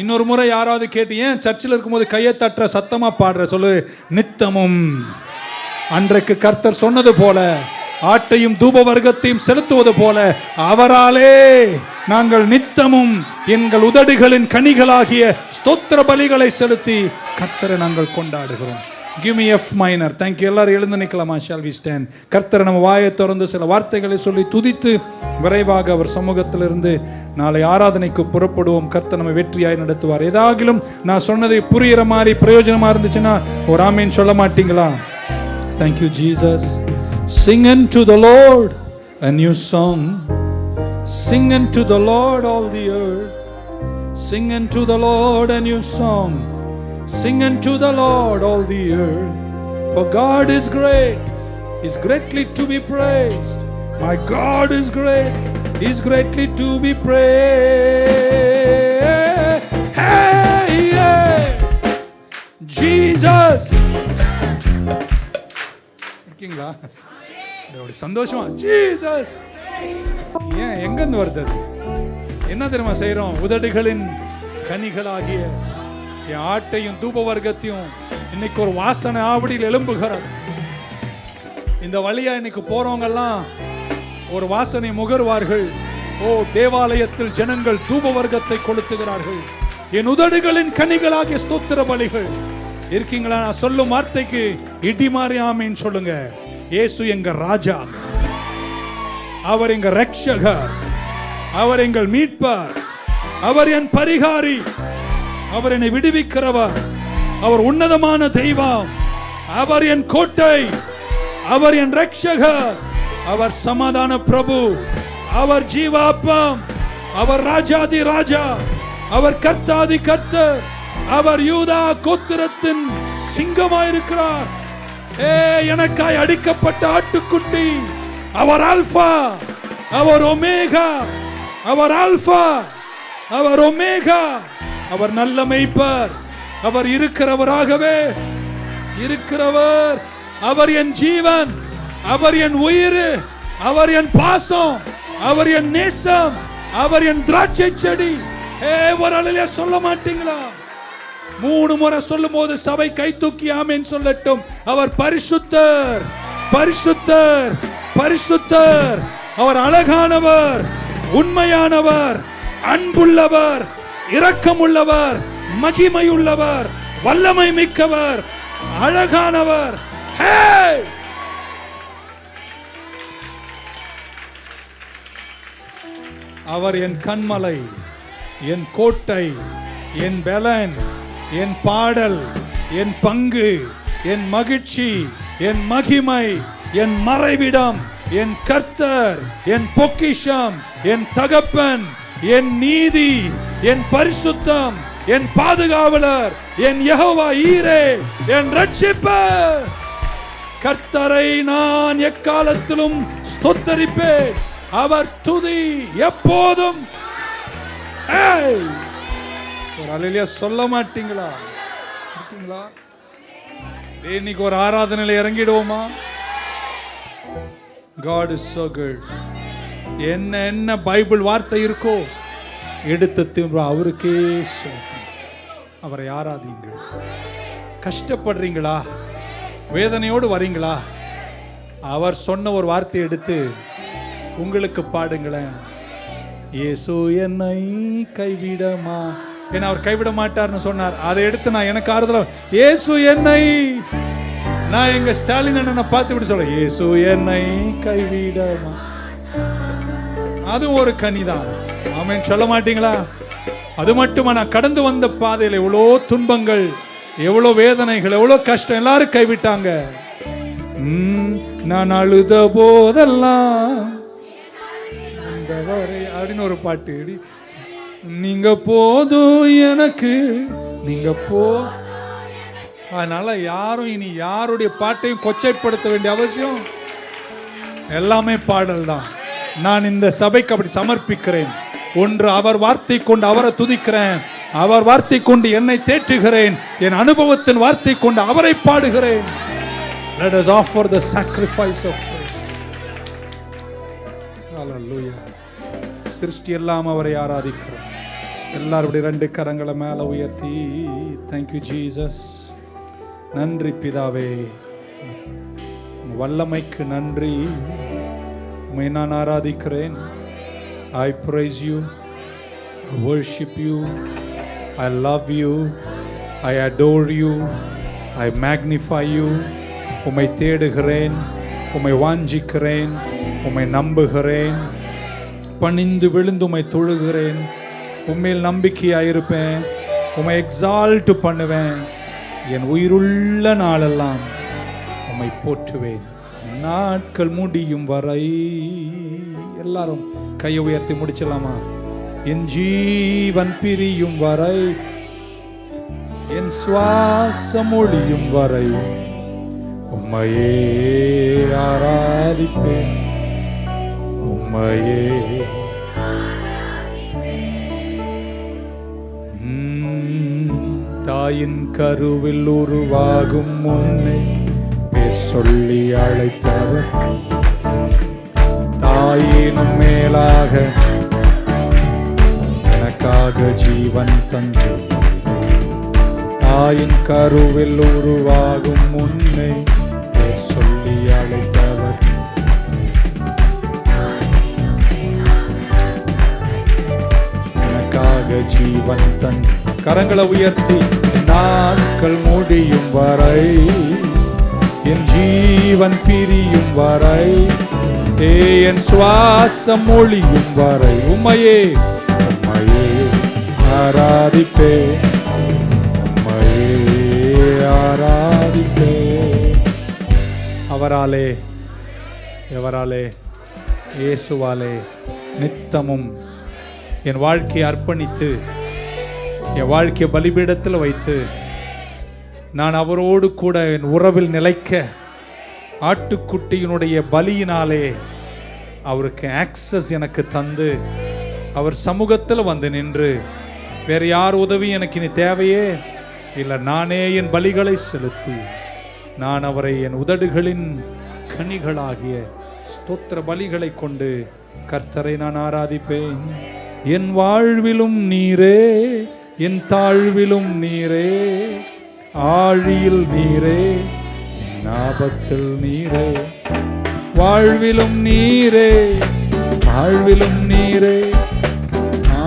இன்னொரு முறை யாராவது கேட்டு, ஏன் சர்ச்சில் இருக்கும்போது கையை தட்டுற சத்தமா பாடுற சொல்லு. நித்தமும் அன்றைக்கு கர்த்தர் சொன்னது போல ஆட்டையும் தூப வர்க்கத்தையும் செலுத்துவது போல அவராலே நாங்கள் நித்தமும் எங்கள் உதடுகளின் கனிகளாகிய ஸ்தோத்திர பலிகளை செலுத்தி கர்த்தரை நாங்கள் கொண்டாடுகிறோம். Give me F minor. Thank you. எல்லாரும் எழுந்து நிற்கலாமா? Shall we stand? கர்த்தரை நம்ம வாயை திறந்து சில வார்த்தைகளை சொல்லி துதித்து விரைவாக அவர் சமூகத்திலிருந்து நாளை ஆராதனைக்கு புறப்படுவோம். கர்த்தர் நம்ம வெற்றியாய் நடத்துவார். ஏதாகிலும் நான் சொன்னதை புரிகிற மாதிரி பிரயோஜனமா இருந்துச்சுன்னா ஒரு ஆமேன் சொல்ல மாட்டீங்களா? Thank you Jesus. Sing unto the Lord a new song. Sing unto the Lord all the earth. Sing unto the Lord a new song. Sing unto the Lord all the earth. For God is great, is greatly to be praised. My God is great, is greatly to be praised. Hey, hey, Jesus. இருக்கீங்களா? சந்தோஷமா? Jesus. ஏன் எங்கிருந்து வருது? என்ன தெரியுமா செய்யறோம்? உதடுகளின் கனிகளாகிய என் ஆட்டையும் தூப வர்க்கத்தையும் இன்னைக்கு ஒரு வாசனை ஆவடியில் எழும்புகிறது. இந்த வழியா இன்னைக்கு போறவங்க எல்லாம் ஒரு வாசனை முகர்வார்கள். ஓ, தேவாலயத்தில் ஜனங்கள் தூப வர்க்கத்தை கொளுத்துகிறார்கள். என் உதடுகளின் கனிகளாகிய ஸ்தோத்திர பலிகள். இருக்கீங்களா? நான் சொல்லும் வார்த்தைக்கு இடி மாறி ஆமீன் சொல்லுங்க. இயேசு எங்க ராஜா, அவர் எங்க ரட்சகர், அவர் எங்கள் மீட்பர், அவர் என் பரிகாரி, அவர் என்னை விடுவிக்கிறவர், அவர் உன்னதமான தெய்வம், அவர் என் கோட்டை, அவர் என் ரட்சகர், அவர் சமாதான பிரபு, அவர் ஜீவாப்பம், அவர் ராஜாதி ராஜா, அவர் கர்த்தாதி கர்த்தர், அவர் யூதா கோத்திரத்தின் சிங்கமாயிருக்கிறார். எனக்காய் அடிக்கப்பட்ட ஆட்டுக்குட்டி, அவர் ஆல்பா, அவர் ஒமேகா, அவர் ஆல்பா, அவர் ஒமேகா, அவர் நல்ல மேய்ப்பர், அவர் இருக்கிறவராகவே இருக்கிறவர், அவர் என் ஜீவன், அவர் என் உயிர், அவர் என் பாசம், அவர் என் நேசம், அவர் என் திராட்சை செடி. ஒரு அலையில சொல்ல மாட்டீங்களா? 3 முறை சொல்லும் போது சபை கை தூக்கி ஆமென் சொல்லட்டும். அவர் பரிசுத்தர், பரிசுத்தர், பரிசுத்தர். அவர் அழகானவர், உண்மையானவர், அன்புள்ளவர், இரக்கமுள்ளவர், மகிமையுள்ளவர், வல்லமை மிக்கவர், அழகானவர். அவர் என் கண்மலை, என் கோட்டை, என் பலன், என் பாடல், என் பங்கு, என் மகிழ்ச்சி, என் மகிமை, என் மறைவிடம், என் கர்த்தர், என் பொக்கிஷம், என் தகப்பன், என் நீதி, என் பரிசுத்தம், என் பாதுகாவலர், என் யெகோவா ஈரே, என் ரட்சிப்பர். கர்த்தரை நான் எக்காலத்திலும் ஸ்தோத்தரிப்பேன். அவர் துதி எப்போதும். ஒரு அல்லேலூயா சொல்ல மாட்டீங்களா? இன்னைக்கு ஒரு ஆராதனையில இறங்கிடுவோமா? God is so good. என்ன பைபிள் வார்த்தை இருக்கோ எடுத்து திரும்ப அவருக்கே சொல்லுங்க. அவரை ஆராதிங்கள். கஷ்டப்படுறீங்களா? வேதனையோடு வரீங்களா? அவர் சொன்ன ஒரு வார்த்தை எடுத்து உங்களுக்கு பாடுங்களேன். இயேசு என்னை கைவிடமா, ஏன்னா அவர் கைவிட மாட்டார்னு சொன்னார். அதை எடுத்து நான் எனக்கு ஆறுதலா, இயேசு என்னை, நான் எங்க ஸ்டாலின் அண்ணனை பார்த்து விட்டு சொல்ல, இயேசு என்னை கைவிடமா. அது ஒரு கனிதான். ஆமென் சொல்ல மாட்டீங்களா? அது மட்டுமா? நான் கடந்து வந்த பாதையில் எவ்வளோ துன்பங்கள், எவ்வளோ வேதனைகள், எவ்வளோ கஷ்டம், எல்லாரும் கைவிட்டாங்க. நான் அழுத போதெல்லாம் அப்படின்னு ஒரு பாட்டு, நீங்க போதும் எனக்கு, நீங்க போ. அதனால யாரும் இனி யாருடைய பாட்டையும் கொச்சைப்படுத்த வேண்டிய அவசியம், எல்லாமே பாடல் தான். நான் இந்த சபைக்கு அப்படி சமர்ப்பிக்கிறேன். ஒன்று, அவர் வார்த்தை கொண்டு அவரை துதிக்கிறேன், அவர் வார்த்தை கொண்டு என்னை தேற்றுகிறேன், என் அனுபவத்தின் வார்த்தை கொண்டு அவரை பாடுகிறேன். Let us offer the sacrifice of praise. Hallelujah. சிருஷ்டி எல்லாம் அவரை ஆராதிக்கிறோம். எல்லாருடைய 2 கரங்களை மேல உயர்த்தி, thank you Jesus. நன்றி பிதாவே, வல்லமைக்கு நன்றி. உம்மை நான் ஆராதிக்கிறேன். I praise you, I worship you, I love you, I adore you, I magnify you. உம்மை தேடுகிறேன், உம்மை வாஞ்சிக்கிறேன், உம்மை நம்புகிறேன், பணிந்து விழுந்து உம்மை தொழுகிறேன். உம்மையில் நம்பிக்கையாயிருப்பேன், உம்மை எக்ஸால்ட் பண்ணுவேன். என் உயிருள்ள நாளெல்லாம் உம்மை போற்றுவேன், நாட்கள் முடியும் வரை. எல்லாரும் கையை உயர்த்தி முடிச்சலாமா? என் ஜீவன் பிரியும் வரை, என் சுவாசம் ஒழியும் வரை உம்மையே ஆராதிப்பேன், உம்மையே. தாயின் கருவில் உருவாகும் முன்னே பேர் சொல்லி அழைத்தவர், தாயினும் மேலாக எனக்காக ஜீவன் தந்து தாயின் கருவில் உருவாகும் முன்னே சொல்லி அழைத்தவர் எனக்காக ஜீவன் தந்து. கரங்களை உயர்த்தி நாட்கள் முடியும் வரை என் ஜீவன் பிரியும் வரை என் சுவாசம் ஒளியும் வரை உம்மையே உம்மையே ஆராதிப்பேன் உம்மையே ஆராதிப்பேன். அவராலே எவராலே? இயேசுவாலே நித்தமும் என் வாழ்க்கையை அர்ப்பணித்து என் வாழ்க்கையை பலிபீடத்தில் வைத்து நான் அவரோடு கூட என் உறவில் நிலைக்க ஆட்டுக்குட்டியினுடைய பலியினாலே அவருக்கு ஆக்சஸ் எனக்கு தந்து அவர் சமூகத்தில் வந்து நின்று வேறு யார் உதவி எனக்கு இனி தேவையே இல்லை, நானே என் பலிகளை செலுத்தி நான் அவரை என் உதடுகளின் கனிகளாகிய ஸ்தோத்திர பலிகளை கொண்டு கர்த்தரை நான் ஆராதிப்பேன். என் வாழ்விலும் நீரே என் தாழ்விலும் நீரே, ஆழியில் நீரே என் ஆபத்தில் நீரே, வாழ்விலும் நீரே வாழ்விலும் நீரே,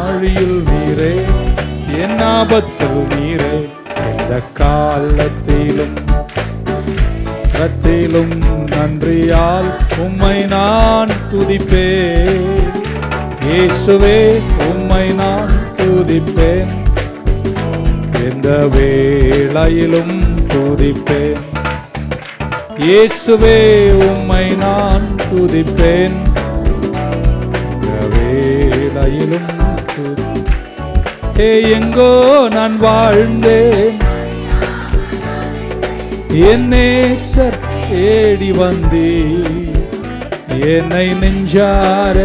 ஆழியில் நீரே என் ஆபத்தில் நீரே, எந்த காலத்திலும் ரத்திலும் நன்றியால் உம்மை நான் துதிப்பேன். இயேசுவே உம்மை நான் துதிப்பேன், எந்த வேளையிலும் துதிப்பேன். இயேசுவே உம்மை நான் துதிப்பேன், எந்த வேளையிலும் எங்கோ நான் வாழ்ந்தேன், என் நேசர் தேடி வந்தே என்னை நெஞ்சார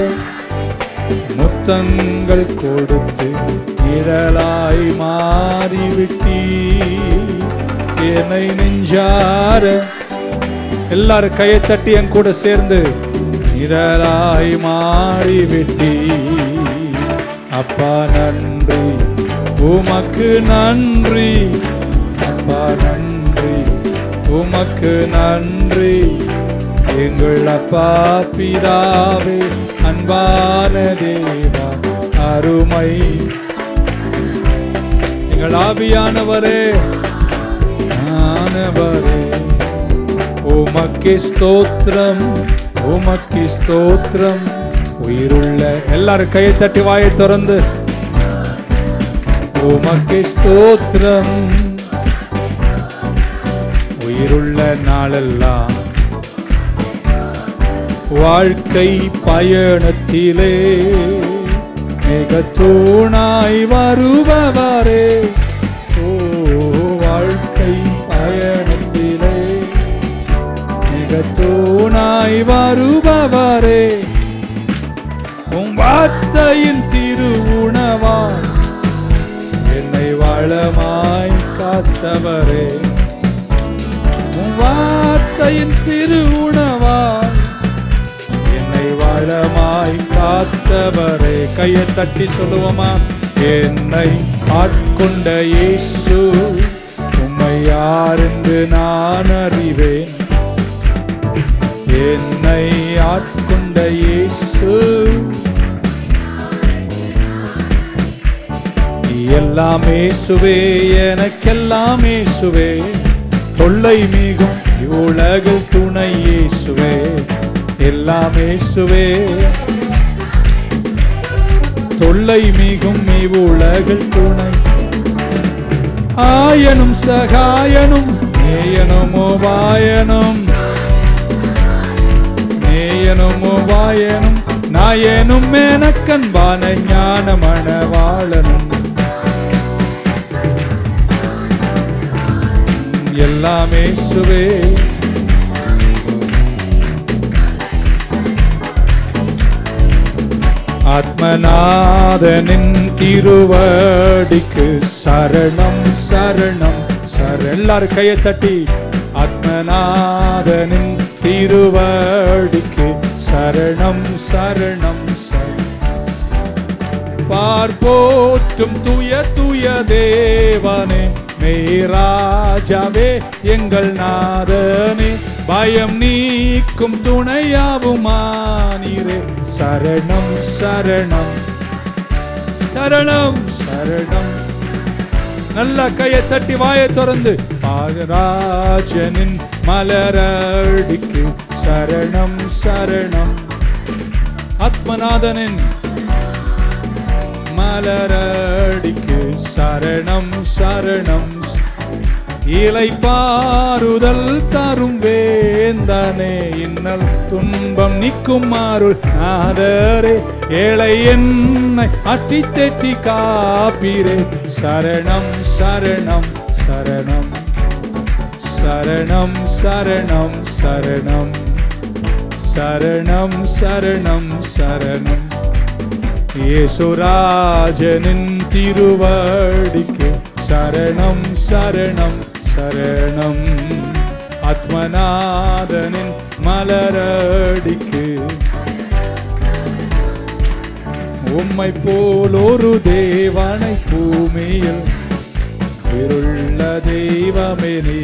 முத்தங்கள் கொடுத்து இடலாய் மாறிவிட்டீ, என்னை நெஞ்சார எல்லாரும் கையை தட்டி என் கூட சேர்ந்து இடலாய் மாறிவிட்டீ. அப்பா நன்றி உமக்கு நன்றி, அப்பா நன்றி உமக்கு நன்றி, எங்கள் அப்பா பிதாவே அன்பான தேவா அருமை எங்கள் ஆவியானவரே ஆனவரே, உமக்கு ஸ்தோத்திரம் உமக்கு ஸ்தோத்திரம். உயிருள்ள எல்லாரும் கையை தட்டி வாயை திறந்து உமக்கு ஸ்தோத்திரம். உயிருள்ள நாளெல்லாம் வாழ்க்கை பயணத்திலே மிக தூணாய் வருபவரே, ஓ வாழ்க்கை பயணத்திலே மிக தூணாய் வருபவரே, உம் வார்த்தையின் திருவுணவாய் என்னை வளமாய் காத்தவரே, உம் வார்த்தையின் திருவுணவாய் என்னை வளமாய் காத்தவரே. கையை தட்டி சொல்லுவோமா? என்னை ஆட்கொண்ட இயேசு உம்மை யார் என்று நான் அறிவேன், என்னை ஆட்கொண்ட இயேசு எல்லாம் இயேசுவே எனக்கெல்லாம் இயேசுவே, தொல்லை மிகும் இவ்வுலகில் துணை இயேசுவே, எல்லாம் இயேசுவே தொல்லை மிகும் இவ்வுலகில் துணை, ஆயனும் சகாயனும் நேயனும் உபாயனும், நேயனும் உபாயனும் நாயனும் எனக்கன்பான ஞான மணவாளனும், எல்லாம் இயேசுவே ஆத்மநாதனின் திருவடிக்கு சரணம் சரணம் சரணம். எல்லாரும் கையை தட்டி ஆத்மநாதனின் திருவடிக்கு சரணம் சரணம் சரணம் பார்ப்போற்றும் தூய தூய தேவனே, மேராஜாவே எங்கள் நாதனே, பயம் நீக்கும் துணையாவுமானீரே. சரணம் சரணம் சரணம் சரணம். நல்ல கையை தட்டி வாயை திறந்து பாகராஜனின் மலரடிக்கு சரணம் சரணம். ஆத்மநாதனின் மலரடிக்கு சரணம் சரணம். இலை பாருதல் தரும் வேந்தனே, இன்னல் துன்பம் நீக்கும் அருள் நாதரே, ஏழை என்னை அட்டி தெட்டி காப்பீரே. சரணம் சரணம் சரணம் சரணம் சரணம் சரணம் சரணம் சரணம் சரணம். இயேசுராஜனின் திருவடிக்கு சரணம் சரணம் சரணம். ஆத்மநாதனின் மலரடிக்கு உம்மை போல் ஒரு தேவனை பூமியில் இருள்ள தெய்வமே நீ.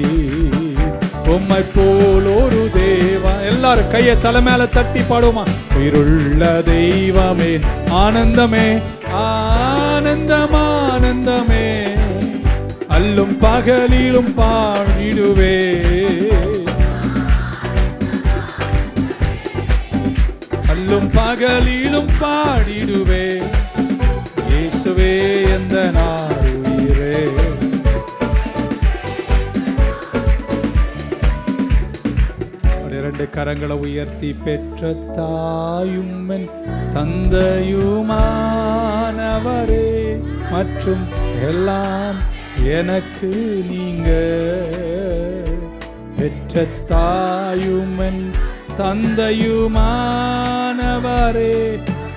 உம்மை போல் ஒரு தேவன். எல்லாரும் கையை தலை மேல தட்டி பாடுமா. இருள்ள தெய்வமே ஆனந்தமே ஆனந்தம் ஆனந்தமே, அல்லும் பகலிலும் பாடிடுவே. அல்லும் பகலிலும் பாடிடுவே. இயேசுவே எந்த நாளுயிரே. இரண்டு கரங்களை உயர்த்தி பெற்ற தாயும் தந்தையுமானவரே, மற்றும் எல்லாம் எனக்கு நீங்க. பெற்ற தாயும் தந்தையுமானவரே,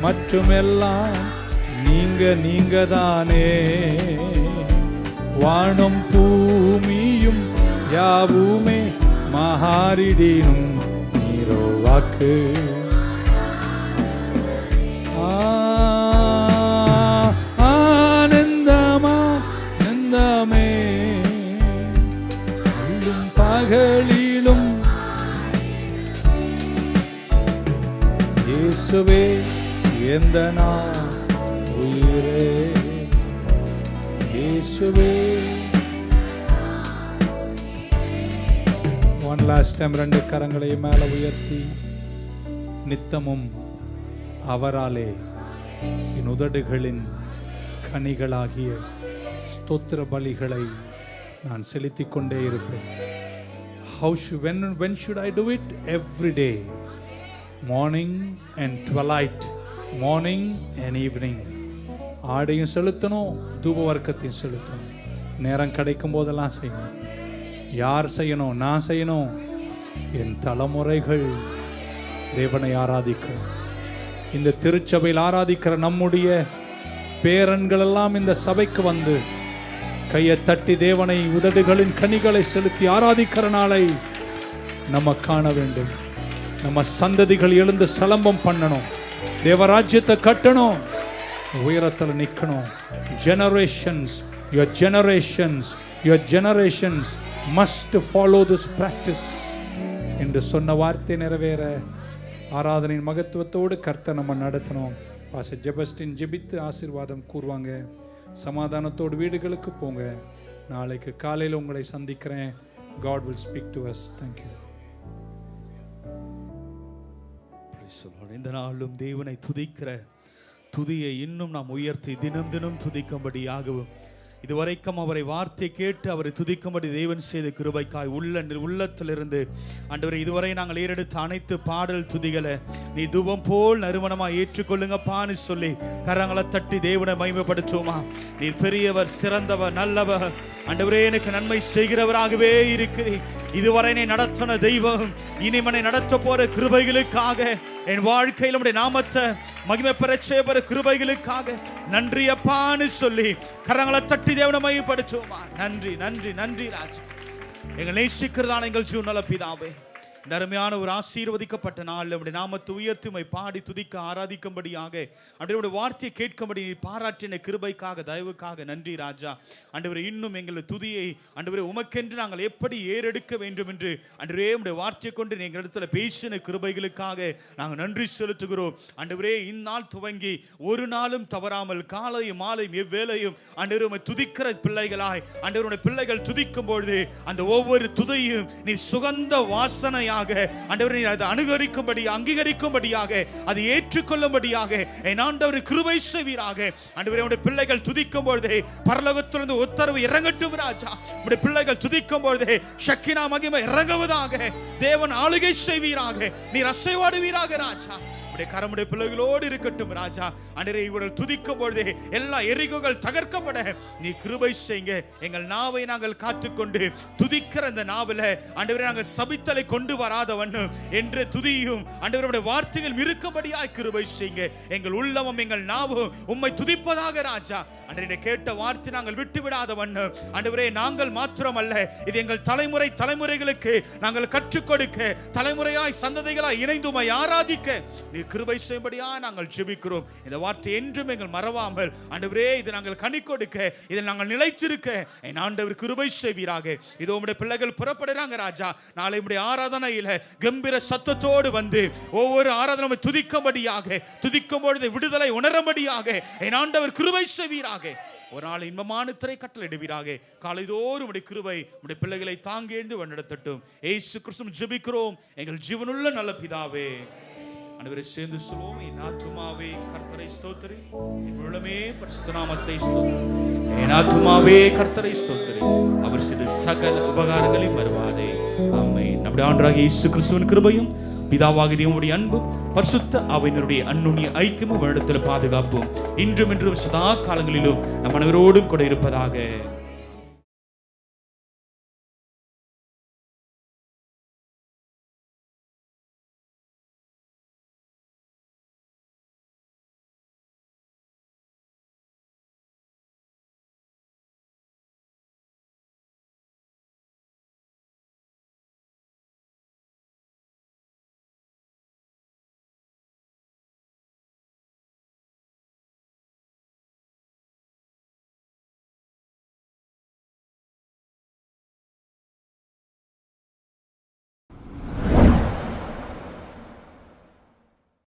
மற்றும் எல்லாம் நீங்க தானே. வானம் பூமியும் யாவுமே மகாரிடினும் நீரோ வாக்கு. ஆனந்தமா நந்தமே, பகலிலும் இயேசுவே எந்த நான் உயிரே. இயேசுவே. ஒன் லாஸ்ட் டைம் ரெண்டு கரங்களையும் மேல உயர்த்தி நித்தமும் அவராலே என் உதடுகளின் கனிகளாகிய ஸ்தோத்திர பலிகளை நான் செலுத்திக் கொண்டே இருப்பேன். When should I do it? Every day, morning and twilight, morning and evening. ஆடையும் செலுத்தணும், தூப வர்க்கத்தையும் செலுத்தணும். நேரம் கிடைக்கும் போதெல்லாம் செய்யணும். யார் செய்யணும்? நான் செய்யணும். என் தலைமுறைகள் தேவனை ஆராதிக்கணும். இந்த திருச்சபையில் ஆராதிக்கிற நம்முடைய பேரன்கள் எல்லாம் இந்த சபைக்கு வந்து கையை தட்டி தேவனை உதடுகளின் கனிகளை செலுத்தி ஆராதிக்கிற நாளை நம்ம காண வேண்டும். நம்ம சந்ததிகள் எழுந்து சலம்பம் பண்ணணும். தேவராஜ்யத்தை கட்டணும். உயரத்தில் நிற்கணும். your generations must follow this practice என்று சொன்ன வார்த்தை நிறைவேற ஆராதனையின் மகத்துவத்தோடு கர்த்தர் நம்ம நடத்தணும். பாஸ்டர் ஜெபஸ்டின் ஜெபித்து ஆசீர்வாதம் கூறுவாங்க. சமாதானத்தோடு வீடுகளுக்கு போங்க. நாளைக்கு காலையில் உங்களை சந்திக்கிறேன். God will speak to us. Thank you. இந்த நாளும் தேவனை துதிக்கிற துதியை இன்னும் நாம் உயர்த்தி தினம் தினம் துதிக்கும்படியாகவும், இதுவரைக்கும் அவரை வார்த்தை கேட்டு அவரை துதிக்கும்படி தேவன் செய்த கிருபைக்காய் உள்ளத்திலிருந்து ஆண்டவரே, இதுவரை நாங்கள் ஏறெடுத்த அனைத்து பாடல் துதிகளை நீ தூபம் போல் நறுமணமாக ஏற்றுக்கொள்ளுங்கப்பான்னு சொல்லி கரங்களை தட்டி தேவனை மகிமைப்படுத்துவோமா. நீ பெரியவர், சிறந்தவர், நல்லவர். ஆண்டவரே, எனக்கு நன்மை செய்கிறவராகவே இருக்கிறீர். இதுவரை நீ நடத்தின தெய்வம், இனிமனை நடத்த போற கிருபைகளுக்காக, என் வாழ்க்கையில் உம்முடைய நாமத்தை மகிமை பெறச் செய்கிற கிருபைகளுக்காக நன்றி அப்பான்னு சொல்லி கரங்களை தட்டி தேவனை மகிமைப்படுத்துவோமா. நன்றி நன்றி நன்றி ராஜா. எங்கள் நேசிக்கிறதான எங்கள் ஜீவனுள்ள பிதாவே, இந்த அருமையான ஒரு ஆசீர்வதிக்கப்பட்ட நாள் நம்முடைய நாமத்தை உயர்த்தி உம்மை பாடி துதிக்க ஆராதிக்கும்படியாக ஆண்டவருடைய வார்த்தையை கேட்கும்படி நீ பாராட்டின கிருபைக்காக தயவுக்காக நன்றி ராஜா. ஆண்டவரே இன்னும் எங்கள் துதியை ஆண்டவரே உமக்கென்று நாங்கள் எப்படி ஏறெடுக்க வேண்டும் என்று ஆண்டவரே உம்முடைய வார்த்தையை கொண்டு நீங்கள் இடத்துல பேசின கிருபைகளுக்காக நாங்கள் நன்றி செலுத்துகிறோம். ஆண்டவரே இந்நாள் துவங்கி ஒரு நாளும் தவறாமல் காலையும் மாலையும் எவ்வேளையும் ஆண்டவரே உம்மை துதிக்கிற பிள்ளைகளாய் ஆண்டவருடைய பிள்ளைகள் துதிக்கும் பொழுது அந்த ஒவ்வொரு துதியும் நீ சுகந்த வாசனையாக ஆண்டவரே அதை அனுகரிக்கும்படி அங்கீகரிக்கும்படியாக அதை ஏற்றுக்கொள்ளும்படியாக என் ஆண்டவர் கிருபை செய்வீராக. ஆண்டவரே உம்முடைய பிள்ளைகள் துதிக்கும் பொழுதே பரலோகத்திலிருந்து உத்தரவு இறங்கட்டும் ராஜா. உம்முடைய பிள்ளைகள் துதிக்கும் பொழுதே ஷக்கினா மகிமை இறங்குவதாக. தேவன் ஆளுகை செய்வீராக. நீர் அசைவாடுவீராக ராஜா. கரமுடைய பிள்ளைகளோடு இருக்கட்டும் ராஜா. ஆண்டவரே இவர்கள் துதிக்கும் பொழுதே எல்லா எரிகுகள் தகர்க்கப்பட நீ கிருபை செய்யுங்க. எங்கள் நாவை நாங்கள் காத்துக்கொண்டு துதிக்கிற அந்த நாவல ஆண்டவரே நாங்கள் சபித்தலை கொண்டு வராதவண்ணு என்று துதியும் ஆண்டவருடைய வார்த்தைகள் இருக்கும்படியாய் கிருபை செய்யுங்க. எங்கள் உள்ளமும் எங்கள் நாவும் உம்மை துதிப்பதாக ராஜா. ஆண்டவரே கேட்ட வார்த்தை நாங்கள் விட்டு விடாதவண்ணு ஆண்டவரே நாங்கள் மாத்திரமல்ல இது எங்கள் தலைமுறைகளுக்கு நாங்கள் கற்றுக் கொடுக்க தலைமுறையாய் சந்ததிகளாய் இணைந்து உம்மை ஆராதிக்க நீ கிருபை செய்யும்படியா நாங்கள் ஜெபிக்கிறோம். இந்த வார்த்தை என்றும் எங்கள் மறவாமல் ஆண்டவரே இது நாங்கள் கனி கொடுக்க இதில் நாங்கள் நிலைத்திருக்க என் ஆண்டவர் கிருபை செய்வீராக. இதோ உம்முடைய பிள்ளைகள் புறப்படுறாங்க ராஜா. நாளை உம்முடைய ஆராதனையில கம்பீர சத்தத்தோடு வந்து ஒவ்வொரு ஆராதனை துதிக்கும்படியாக துதிக்கும் பொழுது விடுதலை உணரும்படியாக என் ஆண்டவர் கிருபை செய்வீராக. ஒரு நாள் இன்பமான திரை கட்டளையிடுவீராக. காலைதோறும் உம்முடைய கிருபை உம்முடைய பிள்ளைகளை தாங்கி எழுந்து வழிநடத்தட்டும். இயேசு கிறிஸ்து ஜெபிக்கிறோம் எங்கள் ஜீவனுள்ள நல்ல பிதாவே. ஆண்டவரே சேர்ந்து சொல்வோம். என் ஆத்துமாவே கர்த்தரை ஸ்தோத்திரி, என் உள்ளமே பரிசுத்த நாமத்தை ஸ்தோத்திரி. என் ஆத்துமாவே கர்த்தரை ஸ்தோத்திரி, அவர் செய்த சகல உபகாரங்களையும் மறவாதே. ஆமென். நம்முடைய ஆண்டவராகிய இயேசு கிறிஸ்துவின் கிருபையும் பிதாவாகிய தேவனுடைய அன்பும் பரிசுத்த ஆவியினருடைய அன்னுடைய ஐக்கியமும் வருடத்தில் பாதுகாப்பும் இன்றும் சதா காலங்களிலும் நம் அனைவரோடும் கூட இருப்பதாக.